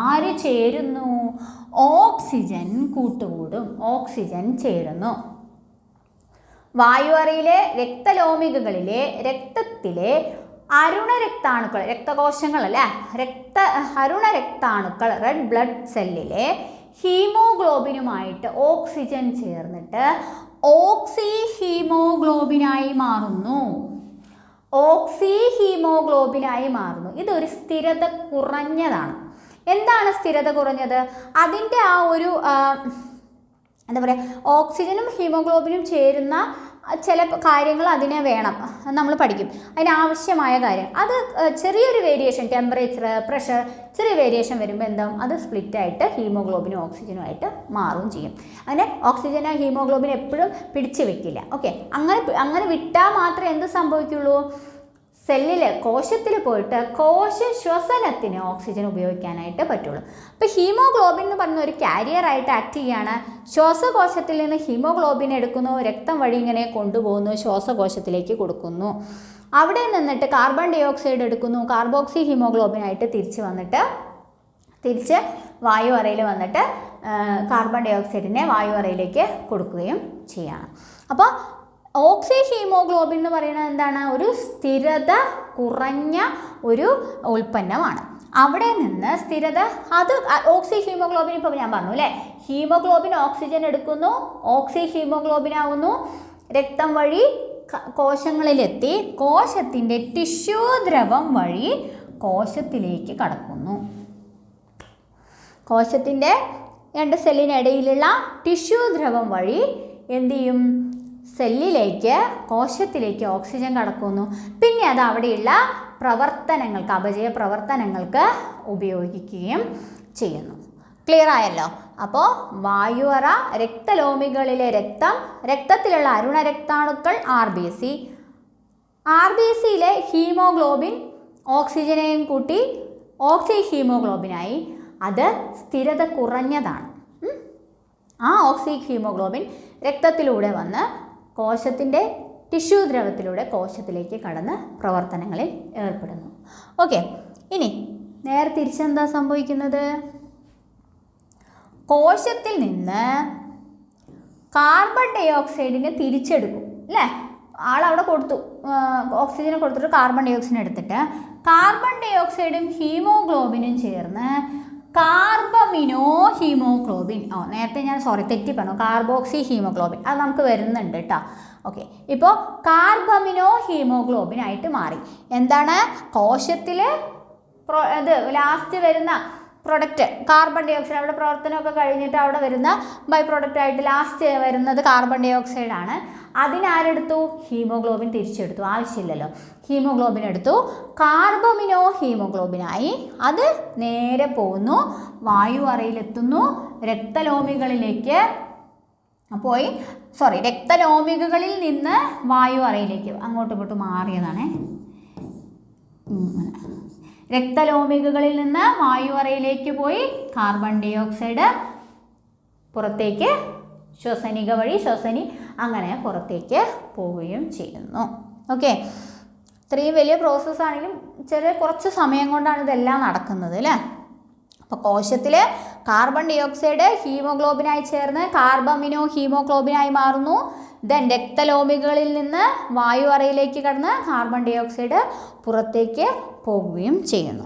ആര് ചേരുന്നു? ഓക്സിജൻ കൂട്ടുകൂടും, ഓക്സിജൻ ചേരുന്നു. വായു അറയിലെ രക്തലോമികകളിലെ രക്തത്തിലെ അരുണരക്താണുക്കൾ, രക്തകോശങ്ങൾ അല്ലേ, അരുണരക്താണുക്കൾ റെഡ് ബ്ലഡ് സെല്ലിലെ ഹീമോഗ്ലോബിനുമായിട്ട് ഓക്സിജൻ ചേർന്നിട്ട് ഓക്സി ഹീമോഗ്ലോബിനായി മാറുന്നു. ഓക്സി ഹീമോഗ്ലോബിനായി മാറുന്നു. ഇതൊരു സ്ഥിരത കുറഞ്ഞതാണ്. എന്താണ് സ്ഥിരത കുറഞ്ഞത്? അതിൻ്റെ ആ ഒരു എന്താ പറയുക, ഓക്സിജനും ഹീമോഗ്ലോബിനും ചേരുന്ന ചില കാര്യങ്ങൾ അതിനെ വേണം, നമ്മൾ പഠിക്കും. അതിനാവശ്യമായ കാര്യം അത് ചെറിയൊരു വേരിയേഷൻ, ടെമ്പറേച്ചർ, പ്രഷർ, ചെറിയ വേരിയേഷൻ വരുമ്പോൾ എന്താവും, അത് സ്പ്ലിറ്റായിട്ട് ഹീമോഗ്ലോബിനും ഓക്സിജനും ആയിട്ട് മാറുകയും ചെയ്യും. അങ്ങനെ ഓക്സിജനും ഹീമോഗ്ലോബിൻ എപ്പോഴും പിടിച്ചു വെക്കില്ല. ഓക്കെ, അങ്ങനെ വിട്ടാൽ മാത്രമേ എന്ത് സംഭവിക്കുള്ളൂ, സെല്ലിൽ, കോശത്തിൽ പോയിട്ട് കോശ ശ്വസനത്തിന് ഓക്സിജൻ ഉപയോഗിക്കാനായിട്ട് പറ്റുള്ളൂ. അപ്പോൾ ഹീമോഗ്ലോബിൻ എന്ന് പറയുന്ന ഒരു കാരിയറായിട്ട് ആക്ട് ചെയ്യുകയാണ്. ശ്വാസകോശത്തിൽ നിന്ന് ഹീമോഗ്ലോബിൻ എടുക്കുന്നു, രക്തം വഴി ഇങ്ങനെ കൊണ്ടുപോകുന്നു, ശ്വാസകോശത്തിലേക്ക് കൊടുക്കുന്നു. അവിടെ നിന്നിട്ട് കാർബൺ ഡൈ ഓക്സൈഡ് എടുക്കുന്നു, കാർബോക്സി ഹീമോഗ്ലോബിനായിട്ട് തിരിച്ച് വായു അറയിൽ വന്നിട്ട് കാർബൺ ഡൈ ഓക്സൈഡിനെ വായു അറയിലേക്ക് കൊടുക്കുകയും ചെയ്യണം. അപ്പോൾ ഓക്സി ഹീമോഗ്ലോബിൻ എന്ന് പറയുന്നത് എന്താണ്, ഒരു സ്ഥിരത കുറഞ്ഞ ഒരു ഉൽപ്പന്നമാണ്. അവിടെ നിന്ന് സ്ഥിരത, അത് ഓക്സി ഹീമോഗ്ലോബിൻ ഇപ്പോൾ ഞാൻ പറഞ്ഞു അല്ലേ, ഹീമോഗ്ലോബിൻ ഓക്സിജൻ എടുക്കുന്നു, ഓക്സി ഹീമോഗ്ലോബിൻ ആവുന്നു, രക്തം വഴി കോശങ്ങളിലെത്തി കോശത്തിൻ്റെ ടിഷ്യൂ ദ്രവം വഴി കോശത്തിലേക്ക് കടക്കുന്നു. കോശത്തിൻ്റെ രണ്ട് സെല്ലിനിടയിലുള്ള ടിഷ്യൂ ദ്രവം വഴി എന്ത് ചെയ്യും, സെല്ലിലേക്ക്, കോശത്തിലേക്ക് ഓക്സിജൻ കടക്കുന്നു. പിന്നെ അത് അവിടെയുള്ള പ്രവർത്തനങ്ങൾക്ക്, അപചയ പ്രവർത്തനങ്ങൾക്ക് ഉപയോഗിക്കുകയും ചെയ്യുന്നു. ക്ലിയർ ആയല്ലോ? അപ്പോൾ വായു അറ, രക്തലോമികളിലെ രക്തത്തിലുള്ള അരുണരക്താണുക്കൾ ആർ ബി സിയിലെ ഹീമോഗ്ലോബിൻ ഓക്സിജനെയും കൂട്ടി ഓക്സി ഹീമോഗ്ലോബിനായി. അത് സ്ഥിരത കുറഞ്ഞതാണ്. ആ ഓക്സി ഹീമോഗ്ലോബിൻ രക്തത്തിലൂടെ വന്ന് കോശത്തിൻ്റെ ടിഷ്യൂ ദ്രവത്തിലൂടെ കോശത്തിലേക്ക് കടന്ന് പ്രവർത്തനങ്ങളിൽ ഏർപ്പെടുന്നു. ഓക്കെ, ഇനി നേരെ തിരിച്ചെന്താ സംഭവിക്കുന്നത്, കോശത്തിൽ നിന്ന് കാർബൺ ഡൈ ഓക്സൈഡിനെ തിരിച്ചെടുക്കും അല്ലേ. ആളവിടെ കൊടുത്തു, ഓക്സിജനെ കൊടുത്തിട്ട് കാർബൺ ഡൈ ഓക്സൈഡ് എടുത്തിട്ട് കാർബൺ ഡൈ ഓക്സൈഡും ഹീമോഗ്ലോബിനും ചേർന്ന് കാർബമിനോ ഹീമോഗ്ലോബിൻ, നേരത്തെ ഞാൻ തെറ്റി പറഞ്ഞു, കാർബോക്സി ഹീമോഗ്ലോബിൻ, അത് നമുക്ക് വരുന്നുണ്ട് കേട്ടോ. ഓക്കെ, ഇപ്പോൾ കാർബമിനോ ഹീമോഗ്ലോബിൻ ആയിട്ട് മാറി. എന്താണ്, കോശത്തിൽ ഇത് ലാസ്റ്റ് വരുന്ന പ്രൊഡക്റ്റ് കാർബൺ ഡൈ ഓക്സൈഡ്, അവിടെ പ്രവർത്തനമൊക്കെ കഴിഞ്ഞിട്ട് അവിടെ വരുന്ന ബൈ പ്രൊഡക്റ്റ് ആയിട്ട് ലാസ്റ്റ് വരുന്നത് കാർബൺ ഡൈ ഓക്സൈഡ് ആണ്. അതിനാരെടുത്തു, ഹീമോഗ്ലോബിൻ തിരിച്ചെടുത്തു, ആവശ്യമില്ലല്ലോ, ഹീമോഗ്ലോബിൻ എടുത്തു, കാർബമിനോ ഹീമോഗ്ലോബിനായി. അത് നേരെ പോകുന്നു, വായു അറയിലെത്തുന്നു, രക്തലോമികളിലേക്ക് പോയി, രക്തലോമികകളിൽ നിന്ന് വായു അറയിലേക്ക് അങ്ങോട്ടും ഇങ്ങോട്ടും മാറിയതാണ്. രക്തലോമികകളിൽ നിന്ന് വായു അറയിലേക്ക് പോയി കാർബൺ ഡൈ ഓക്സൈഡ് പുറത്തേക്ക് ശ്വസനി അങ്ങനെ പുറത്തേക്ക് പോവുകയും ചെയ്യുന്നു. ഓക്കെ, ഇത്രയും വലിയ പ്രോസസ്സാണെങ്കിലും കുറച്ച് സമയം കൊണ്ടാണ് ഇതെല്ലാം നടക്കുന്നത് അല്ലേ. അപ്പോൾ കോശത്തിൽ കാർബൺ ഡൈ ഓക്സൈഡ് ഹീമോഗ്ലോബിനായി ചേർന്ന് കാർബമിനോ ഹീമോഗ്ലോബിനായി മാറുന്നു. ദെൻ രക്തലോമികളിൽ നിന്ന് വായു അറയിലേക്ക് കടന്ന് കാർബൺ ഡൈ ഓക്സൈഡ് പുറത്തേക്ക് പോകുകയും ചെയ്യുന്നു.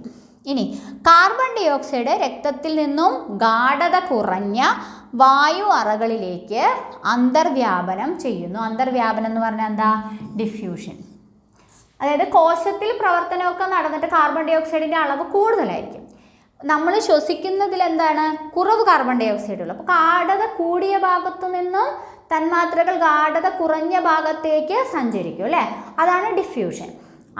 ഇനി കാർബൺ ഡൈ ഓക്സൈഡ് രക്തത്തിൽ നിന്നും ഗാഢത കുറഞ്ഞ വായു അറകളിലേക്ക് അന്തർവ്യാപനം ചെയ്യുന്നു. അന്തർവ്യാപനം എന്ന് പറഞ്ഞാൽ എന്താ, ഡിഫ്യൂഷൻ. അതായത് കോശത്തിൽ പ്രവർത്തനമൊക്കെ നടന്നിട്ട് കാർബൺ ഡൈ ഓക്സൈഡിൻ്റെ അളവ് കൂടുതലായിരിക്കും. നമ്മൾ ശ്വസിക്കുന്നതിൽ എന്താണ്, കുറവ് കാർബൺ ഡൈ ഓക്സൈഡ് ഉള്ളു. അപ്പോൾ ഗാഢത കൂടിയ ഭാഗത്തു നിന്നും തന്മാത്രകൾ ഗാഢത കുറഞ്ഞ ഭാഗത്തേക്ക് സഞ്ചരിക്കും അല്ലേ, അതാണ് ഡിഫ്യൂഷൻ.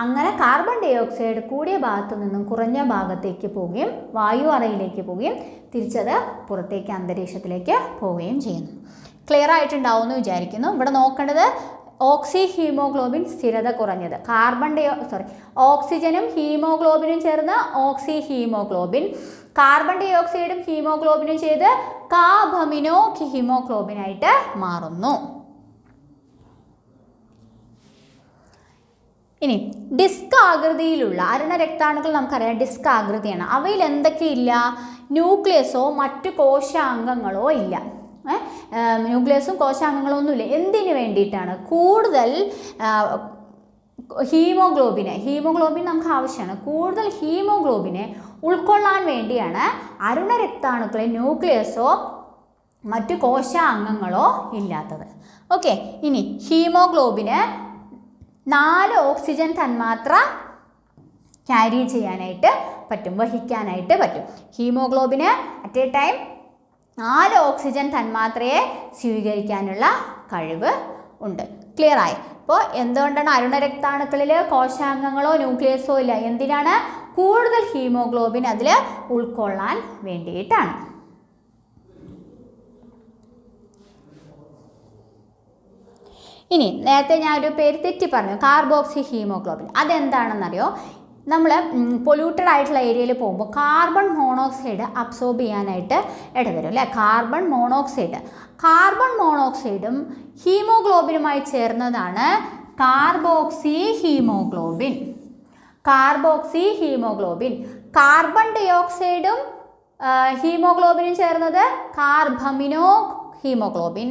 അങ്ങനെ കാർബൺ ഡൈ ഓക്സൈഡ് കൂടിയ ഭാഗത്തു നിന്നും കുറഞ്ഞ ഭാഗത്തേക്ക് പോവുകയും വായു അറയിലേക്ക് പോവുകയും തിരിച്ചത് പുറത്തേക്ക് അന്തരീക്ഷത്തിലേക്ക് പോവുകയും ചെയ്യുന്നു. ക്ലിയർ ആയിട്ടുണ്ടാവും എന്ന് വിചാരിക്കുന്നു. ഇവിടെ നോക്കേണ്ടത് ഓക്സി ഹീമോഗ്ലോബിൻ സ്ഥിരത കുറഞ്ഞത്, ഓക്സിജനും ഹീമോഗ്ലോബിനും ചേർന്ന് ഓക്സി ഹീമോഗ്ലോബിൻ, കാർബൺ ഡൈ ഓക്സൈഡും ഹീമോഗ്ലോബിനും ചെയ്ത് കാർബമിനോ ഹീമോഗ്ലോബിനായിട്ട് മാറുന്നു. ഇനി ഡിസ്ക് ആകൃതിയിലുള്ള അരുണരക്താണുക്കൾ നമുക്കറിയാം ഡിസ്ക് ആകൃതിയാണ്. അവയിൽ എന്തൊക്കെയില്ല, ന്യൂക്ലിയസോ മറ്റു കോശാംഗങ്ങളോ ഇല്ല. ന്യൂക്ലിയസും കോശാംഗങ്ങളോ ഒന്നുമില്ല. എന്തിനു വേണ്ടിയിട്ടാണ്, കൂടുതൽ ഹീമോഗ്ലോബിൻ നമുക്ക് ആവശ്യമാണ്. കൂടുതൽ ഹീമോഗ്ലോബിനെ ഉൾക്കൊള്ളാൻ വേണ്ടിയാണ് അരുണരക്താണുക്കളിൽ ന്യൂക്ലിയസോ മറ്റു കോശാംഗങ്ങളോ ഇല്ലാത്തത്. ഓക്കെ, ഇനി ഹീമോഗ്ലോബിന് 4 ഓക്സിജൻ തന്മാത്ര ക്യാരി ചെയ്യാനായിട്ട് പറ്റും, വഹിക്കാനായിട്ട് പറ്റും. ഹീമോഗ്ലോബിന് അറ്റ് എ ടൈം 4 ഓക്സിജൻ തന്മാത്രയെ സ്വീകരിക്കാനുള്ള കഴിവ് ഉണ്ട്. ക്ലിയർ ആയി? അപ്പോൾ എന്തുകൊണ്ടാണ് അരുണരക്താണുക്കളിൽ കോശാംഗങ്ങളോ ന്യൂക്ലിയസോ ഇല്ല? എന്തിനാണ്? കൂടുതൽ ഹീമോഗ്ലോബിൻ അതിൽ ഉൾക്കൊള്ളാൻ വേണ്ടിയിട്ടാണ്. ഇനി നേരത്തെ ഞാനൊരു പേര് തെറ്റി പറഞ്ഞു, കാർബോക്സി ഹീമോഗ്ലോബിൻ. അതെന്താണെന്നറിയോ? നമ്മൾ പൊല്യൂട്ടഡ് ആയിട്ടുള്ള ഏരിയയിൽ പോകുമ്പോൾ കാർബൺ മോണോക്സൈഡ് അബ്സോർബ് ചെയ്യാനായിട്ട് ഇടവരും അല്ലേ? കാർബൺ മോണോക്സൈഡും ഹീമോഗ്ലോബിനുമായി ചേർന്നതാണ് കാർബോക്സി ഹീമോഗ്ലോബിൻ. കാർബൺ ഡയോക്സൈഡും ഹീമോഗ്ലോബിനും ചേർന്നത് കാർബമിനോ ഹീമോഗ്ലോബിൻ.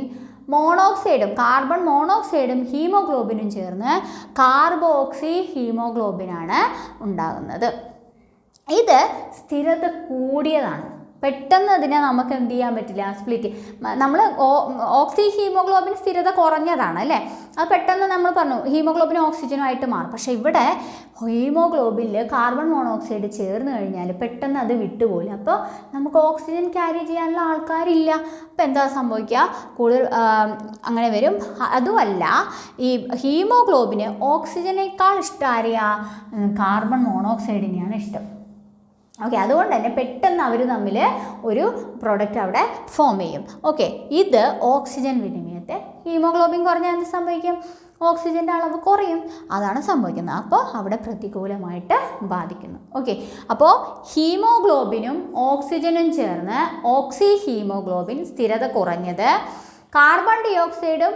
കാർബൺ മോണോക്സൈഡും ഹീമോഗ്ലോബിനും ചേർന്ന് കാർബോക്സി ഹീമോഗ്ലോബിനാണ് ഉണ്ടാകുന്നത്. ഇത് സ്ഥിരത കൂടിയതാണ്. പെട്ടെന്ന് അതിനെ നമുക്ക് എന്ത് ചെയ്യാൻ പറ്റില്ല, സ്പ്ലിറ്റ്. നമ്മൾ ഓക്സി ഹീമോഗ്ലോബിൻ സ്ഥിരത കുറഞ്ഞതാണ് അല്ലേ? അത് പെട്ടെന്ന് നമ്മൾ പറഞ്ഞു ഹീമോഗ്ലോബിൻ ഓക്സിജനുമായിട്ട് മാറും. പക്ഷേ ഇവിടെ ഹീമോഗ്ലോബിനിൽ കാർബൺ മോണോക്സൈഡ് ചേർന്ന് കഴിഞ്ഞാൽ പെട്ടെന്ന് അത് വിട്ടുപോയില്ല. അപ്പോൾ നമുക്ക് ഓക്സിജൻ ക്യാരി ചെയ്യാനുള്ള ആൾക്കാരില്ല. അപ്പോൾ എന്താ സംഭവിക്കുക? കൂടുതൽ അങ്ങനെ വരും. അതുമല്ല, ഈ ഹീമോഗ്ലോബിന് ഓക്സിജനേക്കാൾ ഇഷ്ടം ആരെയാ? കാർബൺ മോണോക്സൈഡിനെയാണ് ഇഷ്ടം. ഓക്കെ, അതുകൊണ്ട് തന്നെ പെട്ടെന്ന് അവർ തമ്മിൽ ഒരു പ്രോഡക്റ്റ് അവിടെ ഫോം ചെയ്യും. ഓക്കെ, ഇത് ഓക്സിജൻ വിനിമയത്തെ ഹീമോഗ്ലോബിൻ കുറഞ്ഞാൽ എന്ത് സംഭവിക്കും? ഓക്സിജൻ്റെ അളവ് കുറയും. അതാണ് സംഭവിക്കുന്നത്. അപ്പോൾ അവിടെ പ്രതികൂലമായിട്ട് ബാധിക്കുന്നു. ഓക്കെ, അപ്പോൾ ഹീമോഗ്ലോബിനും ഓക്സിജനും ചേർന്ന് ഓക്സി ഹീമോഗ്ലോബിൻ സ്ഥിരത കുറഞ്ഞത്, കാർബൺ ഡയോക്സൈഡും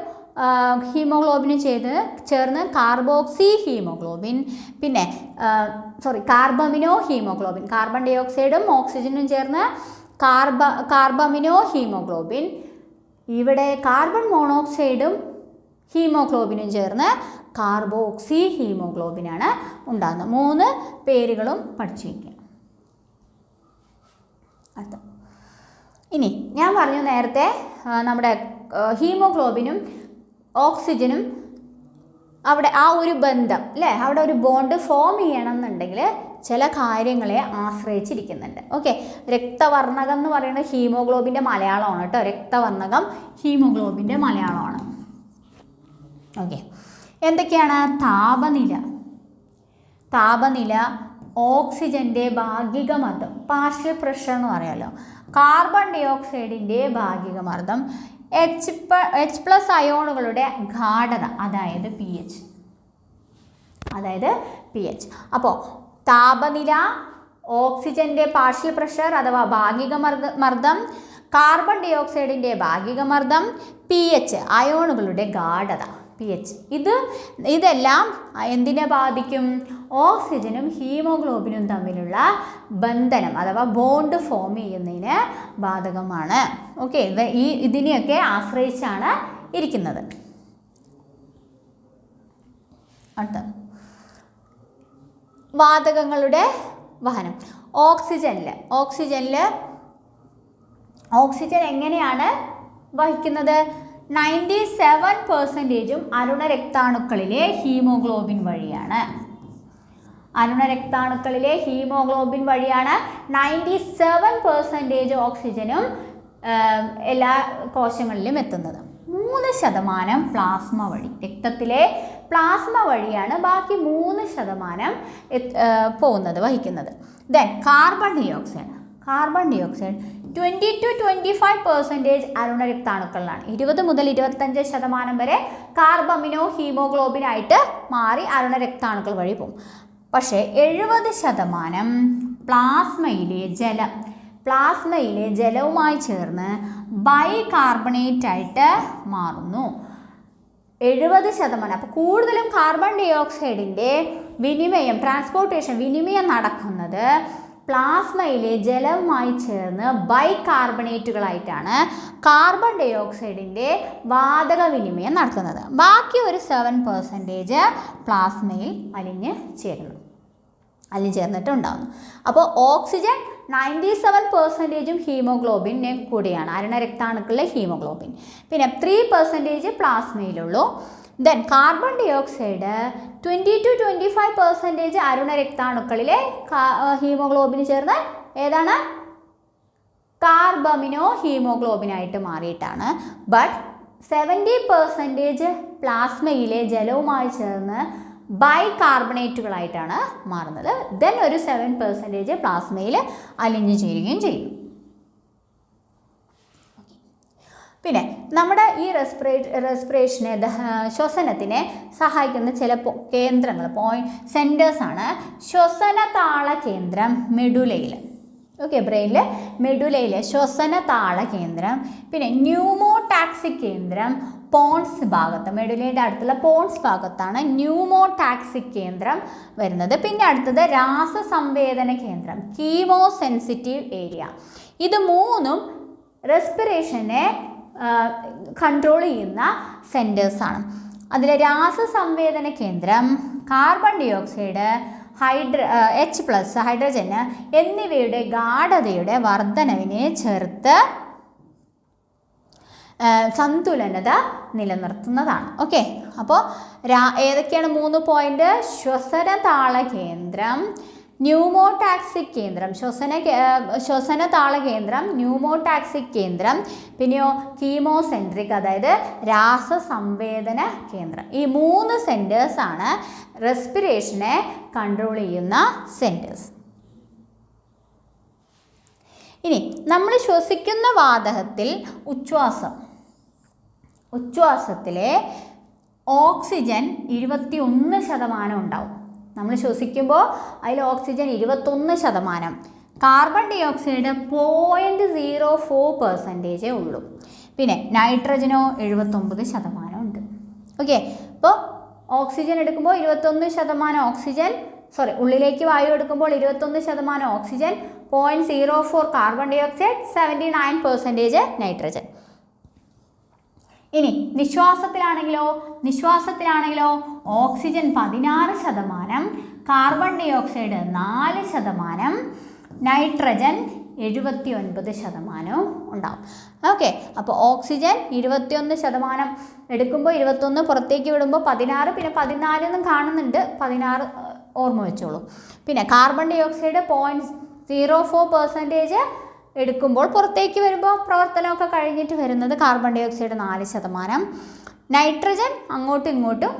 ഹീമോഗ്ലോബിനും ചേർന്ന് കാർബോക്സി ഹീമോഗ്ലോബിൻ, പിന്നെ കാർബമിനോ ഹീമോഗ്ലോബിൻ. കാർബൺ ഡയോക്സൈഡും ഓക്സിജനും ചേർന്ന് കാർബമിനോ ഹീമോഗ്ലോബിൻ. ഇവിടെ കാർബൺ മോണോക്സൈഡും ഹീമോഗ്ലോബിനും ചേർന്ന് കാർബോക്സി ഹീമോഗ്ലോബിനാണ് ഉണ്ടാകുന്നത്. 3 പേരുകളും പഠിച്ചു വയ്ക്കുക. അർത്ഥം ഇനി ഞാൻ പറഞ്ഞു നേരത്തെ നമ്മുടെ ഹീമോഗ്ലോബിനും ഓക്സിജനും അവിടെ ആ ഒരു ബന്ധം അല്ലേ, അവിടെ ഒരു ബോണ്ട് ഫോം ചെയ്യണം എന്നുണ്ടെങ്കിൽ ചില കാര്യങ്ങളെ ആശ്രയിച്ചിരിക്കുന്നുണ്ട്. ഓക്കെ, രക്തവർണ്ണകം എന്ന് പറയുന്നത് ഹീമോഗ്ലോബിൻ്റെ മലയാളമാണ് കേട്ടോ. രക്തവർണ്ണകം ഹീമോഗ്ലോബിൻ്റെ മലയാളമാണ്. ഓക്കെ, എന്തൊക്കെയാണ്? താപനില, ഓക്സിജൻ്റെ ഭാഗിക മർദ്ദം, പാർഷ്യൽ പ്രഷർ എന്ന് പറയാമല്ലോ, കാർബൺ ഡയോക്സൈഡിൻ്റെ ഭാഗിക മർദ്ദം, H+ അയോണുകളുടെ ഗാഢത, അതായത് pH. അപ്പോൾ താപനില, ഓക്സിജൻ്റെ പാർഷ്യൽ പ്രഷർ അഥവാ ഭാഗിക മർദ്ദം, കാർബൺ ഡയോക്സൈഡിൻ്റെ ഭാഗിക മർദ്ദം, pH അയോണുകളുടെ ഗാഢത, pH. ഇതെല്ലാം എന്തിനെ ബാധിക്കും? ഓക്സിജനും ഹീമോഗ്ലോബിനും തമ്മിലുള്ള ബന്ധനം അഥവാ ബോണ്ട് ഫോം ചെയ്യുന്നതിന് ബാധകമാണ്. ഓക്കെ, ഇതിനെയൊക്കെ ആശ്രയിച്ചാണ് ഇരിക്കുന്നത്. അടുത്ത വാതകങ്ങളുടെ വഹനം. ഓക്സിജൻ എങ്ങനെയാണ് വഹിക്കുന്നത്? 97% അരുണരക്താണുക്കളിലെ ഹീമോഗ്ലോബിൻ വഴിയാണ്. 97% ഓക്സിജനും എല്ലാ കോശങ്ങളിലും എത്തുന്നത്. 3% പ്ലാസ്മ വഴി, രക്തത്തിലെ പ്ലാസ്മ വഴിയാണ് ബാക്കി 3% വഹിക്കുന്നത്. Then carbon dioxide 20 to 25% അരുണരക്താണുക്കളിലാണ്. 20 മുതൽ 25% വരെ കാർബമിനോ ഹീമോഗ്ലോബിനായിട്ട് മാറി അരുണരക്താണുക്കൾ വഴി പോകും. പക്ഷേ 70% പ്ലാസ്മയിലെ ജലവുമായി ചേർന്ന് ബൈകാർബണേറ്റ് ആയിട്ട് മാറുന്നു. 70%. അപ്പോൾ കൂടുതലും കാർബൺ ഡയോക്സൈഡിൻ്റെ വിനിമയം നടക്കുന്നത് പ്ലാസ്മയിലെ ജലവുമായി ചേർന്ന് ബൈകാർബണേറ്റുകളായിട്ടാണ് കാർബൺ ഡയോക്സൈഡിൻ്റെ വാതക വിനിമയം നടക്കുന്നത്. ബാക്കി ഒരു 7% പ്ലാസ്മയിൽ അലിഞ്ഞ് ചേർന്നിട്ട് ഉണ്ടാകുന്നു. അപ്പോൾ ഓക്സിജൻ 97% ഹീമോഗ്ലോബിനെ കൂടിയാണ്, അരുണരക്താണുക്കളിലെ ഹീമോഗ്ലോബിൻ. പിന്നെ 3% പ്ലാസ്മയിലുള്ളൂ. ദെൻ കാർബൺ ഡൈ ഓക്സൈഡ് 20-25% അരുണ രക്താണുക്കളിലെ ഹീമോഗ്ലോബിന് ചേർന്ന് ഏതാണ്? കാർബമിനോ ഹീമോഗ്ലോബിനായിട്ട് മാറിയിട്ടാണ്. ബട്ട് 70% പ്ലാസ്മയിലെ ജലവുമായി ചേർന്ന് ബൈകാർബണേറ്റുകളായിട്ടാണ് മാറുന്നത്. ദെൻ ഒരു 7% പ്ലാസ്മയിൽ അലിഞ്ഞു ചേരുകയും ചെയ്യും. പിന്നെ നമ്മുടെ ഈ റെസ്പിറേഷനെ ശ്വസനത്തിനെ സഹായിക്കുന്ന ചില കേന്ദ്രങ്ങൾ സെൻറ്റേഴ്സാണ് ശ്വസന താള കേന്ദ്രം മെഡുലയിൽ. ഓക്കെ, ബ്രെയിനിൽ മെഡുലയിൽ ശ്വസന താള കേന്ദ്രം. പിന്നെ ന്യൂമോടാക്സിക് കേന്ദ്രം പോൺസ് ഭാഗത്ത്, മെഡുലയുടെ അടുത്തുള്ള പോൺസ് ഭാഗത്താണ് ന്യൂമോടാക്സിക് കേന്ദ്രം വരുന്നത്. പിന്നെ അടുത്തത് രാസസംവേദന കേന്ദ്രം കീമോ സെൻസിറ്റീവ് ഏരിയ. ഇത് മൂന്നും റെസ്പിറേഷനെ കൺട്രോൾ ചെയ്യുന്ന സെൻറ്റേഴ്സാണ്. അതിൽ രാസസംവേദന കേന്ദ്രം കാർബൺ ഡൈ ഓക്സൈഡ്, H+ ഹൈഡ്രജന് എന്നിവയുടെ ഗാഢതയുടെ വർധനവിനെ ചെറുത്ത് സന്തുലനത നിലനിർത്തുന്നതാണ്. ഓക്കെ, അപ്പോൾ ഏതൊക്കെയാണ് 3 പോയിന്റ്? ശ്വസന താള കേന്ദ്രം, ന്യൂമോടാക്സിക് കേന്ദ്രം, ശ്വസന താള കേന്ദ്രം, ന്യൂമോടാക്സിക് കേന്ദ്രം, പിന്നെയോ കീമോസെൻട്രിക് അതായത് രാസസംവേദന കേന്ദ്രം. ഈ 3 സെൻറ്റേഴ്സാണ് റെസ്പിറേഷനെ കൺട്രോൾ ചെയ്യുന്ന സെൻറ്റേഴ്സ്. ഇനി നമ്മൾ ശ്വസിക്കുന്ന വാതകത്തിൽ ഉച്ഛ്വാസത്തിലെ ഓക്സിജൻ 21% ഉണ്ടാവും. നമ്മൾ ശ്വസിക്കുമ്പോൾ അതിൽ ഓക്സിജൻ 21%, കാർബൺ ഡൈ ഓക്സൈഡ് 0.04% ഉള്ളൂ. പിന്നെ നൈട്രജനോ 79% ഉണ്ട്. ഓക്കെ, അപ്പോൾ ഓക്സിജൻ എടുക്കുമ്പോൾ 21% ഓക്സിജൻ, ഉള്ളിലേക്ക് വായു എടുക്കുമ്പോൾ 21% oxygen, 0.04 carbon dioxide, 79% nitrogen. ഇനി നിശ്വാസത്തിലാണെങ്കിലോ oxygen 16%, carbon dioxide 4%, nitrogen 79% ഉണ്ടാവും. ഓക്കെ, അപ്പോൾ ഓക്സിജൻ 21% എടുക്കുമ്പോൾ 21, പുറത്തേക്ക് വിടുമ്പോൾ 16, പിന്നെ 14 എന്നും കാണുന്നുണ്ട്, 16 ഓർമ്മ വെച്ചോളൂ. പിന്നെ കാർബൺ ഡൈ ഓക്സൈഡ് 0.04% എടുക്കുമ്പോൾ പുറത്തേക്ക് വരുമ്പോൾ പ്രവർത്തനമൊക്കെ കഴിഞ്ഞിട്ട് വരുന്നത് കാർബൺ ഡൈ ഓക്സൈഡ് 4%, നൈട്രജൻ അങ്ങോട്ടും ഇങ്ങോട്ടും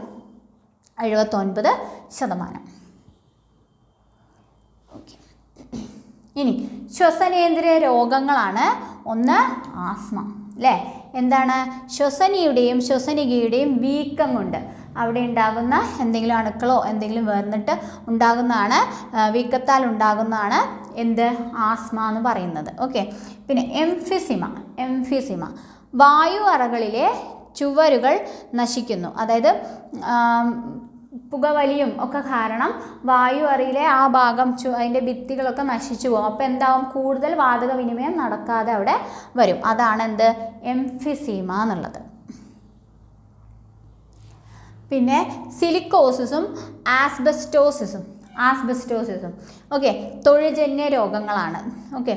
79%. ഓക്കെ, ഇനി ശ്വസനേന്ദ്രിയ രോഗങ്ങളാണ്. ഒന്ന് ആസ്മ, അല്ലേ? എന്താണ്? ശ്വസനിയുടെയും ശ്വസനികയുടെയും വീക്കം കൊണ്ട് അവിടെ ഉണ്ടാകുന്ന എന്തെങ്കിലും അണുക്കളോ എന്തെങ്കിലും വേർന്നിട്ട് ഉണ്ടാകുന്നതാണ്, വീക്കത്താൽ ഉണ്ടാകുന്നതാണ് എന്ത്? ആസ്മ എന്ന് പറയുന്നത്. ഓക്കെ, പിന്നെ എംഫിസിമ വായു അറകളിലെ ചുവരുകൾ നശിക്കുന്നു. അതായത് പുകവലിയും ഒക്കെ കാരണം വായു അറയിലെ ആ ഭാഗം അതിൻ്റെ ഭിത്തികളൊക്കെ നശിച്ചു പോകും. അപ്പോൾ എന്താവും? കൂടുതൽ വാതക വിനിമയം നടക്കാതെ അവിടെ വരും. അതാണ് എന്ത്? എംഫിസീമ എന്നുള്ളത്. പിന്നെ സിലിക്കോസിസും ആസ്ബസ്റ്റോസിസും ഓക്കെ, തൊഴിൽജന്യ രോഗങ്ങളാണ്. ഓക്കെ,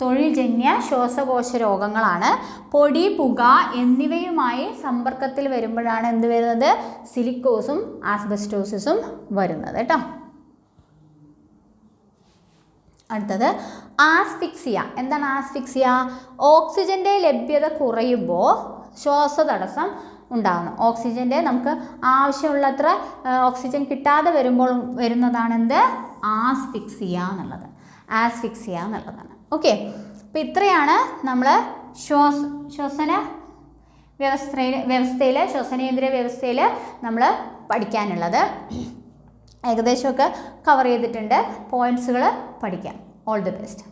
തൊഴിൽജന്യ ശ്വാസകോശ രോഗങ്ങളാണ്. പൊടി, പുക എന്നിവയുമായി സമ്പർക്കത്തിൽ വരുമ്പോഴാണ് എന്ത് വരുന്നത്? സിലിക്കോസും ആസ്ബസ്റ്റോസിസും വരുന്നത് കേട്ടോ. അടുത്തത് ആസ്ഫിക്സിയ. എന്താണ് ആസ്ഫിക്സിയ? ഓക്സിജൻ്റെ ലഭ്യത കുറയുമ്പോൾ ശ്വാസതടസ്സം ഉണ്ടാകുന്നു. ഓക്സിജൻ്റെ നമുക്ക് ആവശ്യമുള്ളത്ര ഓക്സിജൻ കിട്ടാതെ വരുമ്പോൾ വരുന്നതാണ് എന്ത്? ആസ്ഫിക്സിയ എന്നുള്ളതാണ്. ഓക്കെ, അപ്പോൾ ഇത്രയാണ് നമ്മൾ ശ്വസന ശ്വസനേന്ദ്രിയ വ്യവസ്ഥയിൽ നമ്മൾ പഠിക്കാനുള്ളത്. ഏകദേശമൊക്കെ കവർ ചെയ്തിട്ടുണ്ട്. പോയിൻറ്റ്സുകൾ പഠിക്കാം. All the best.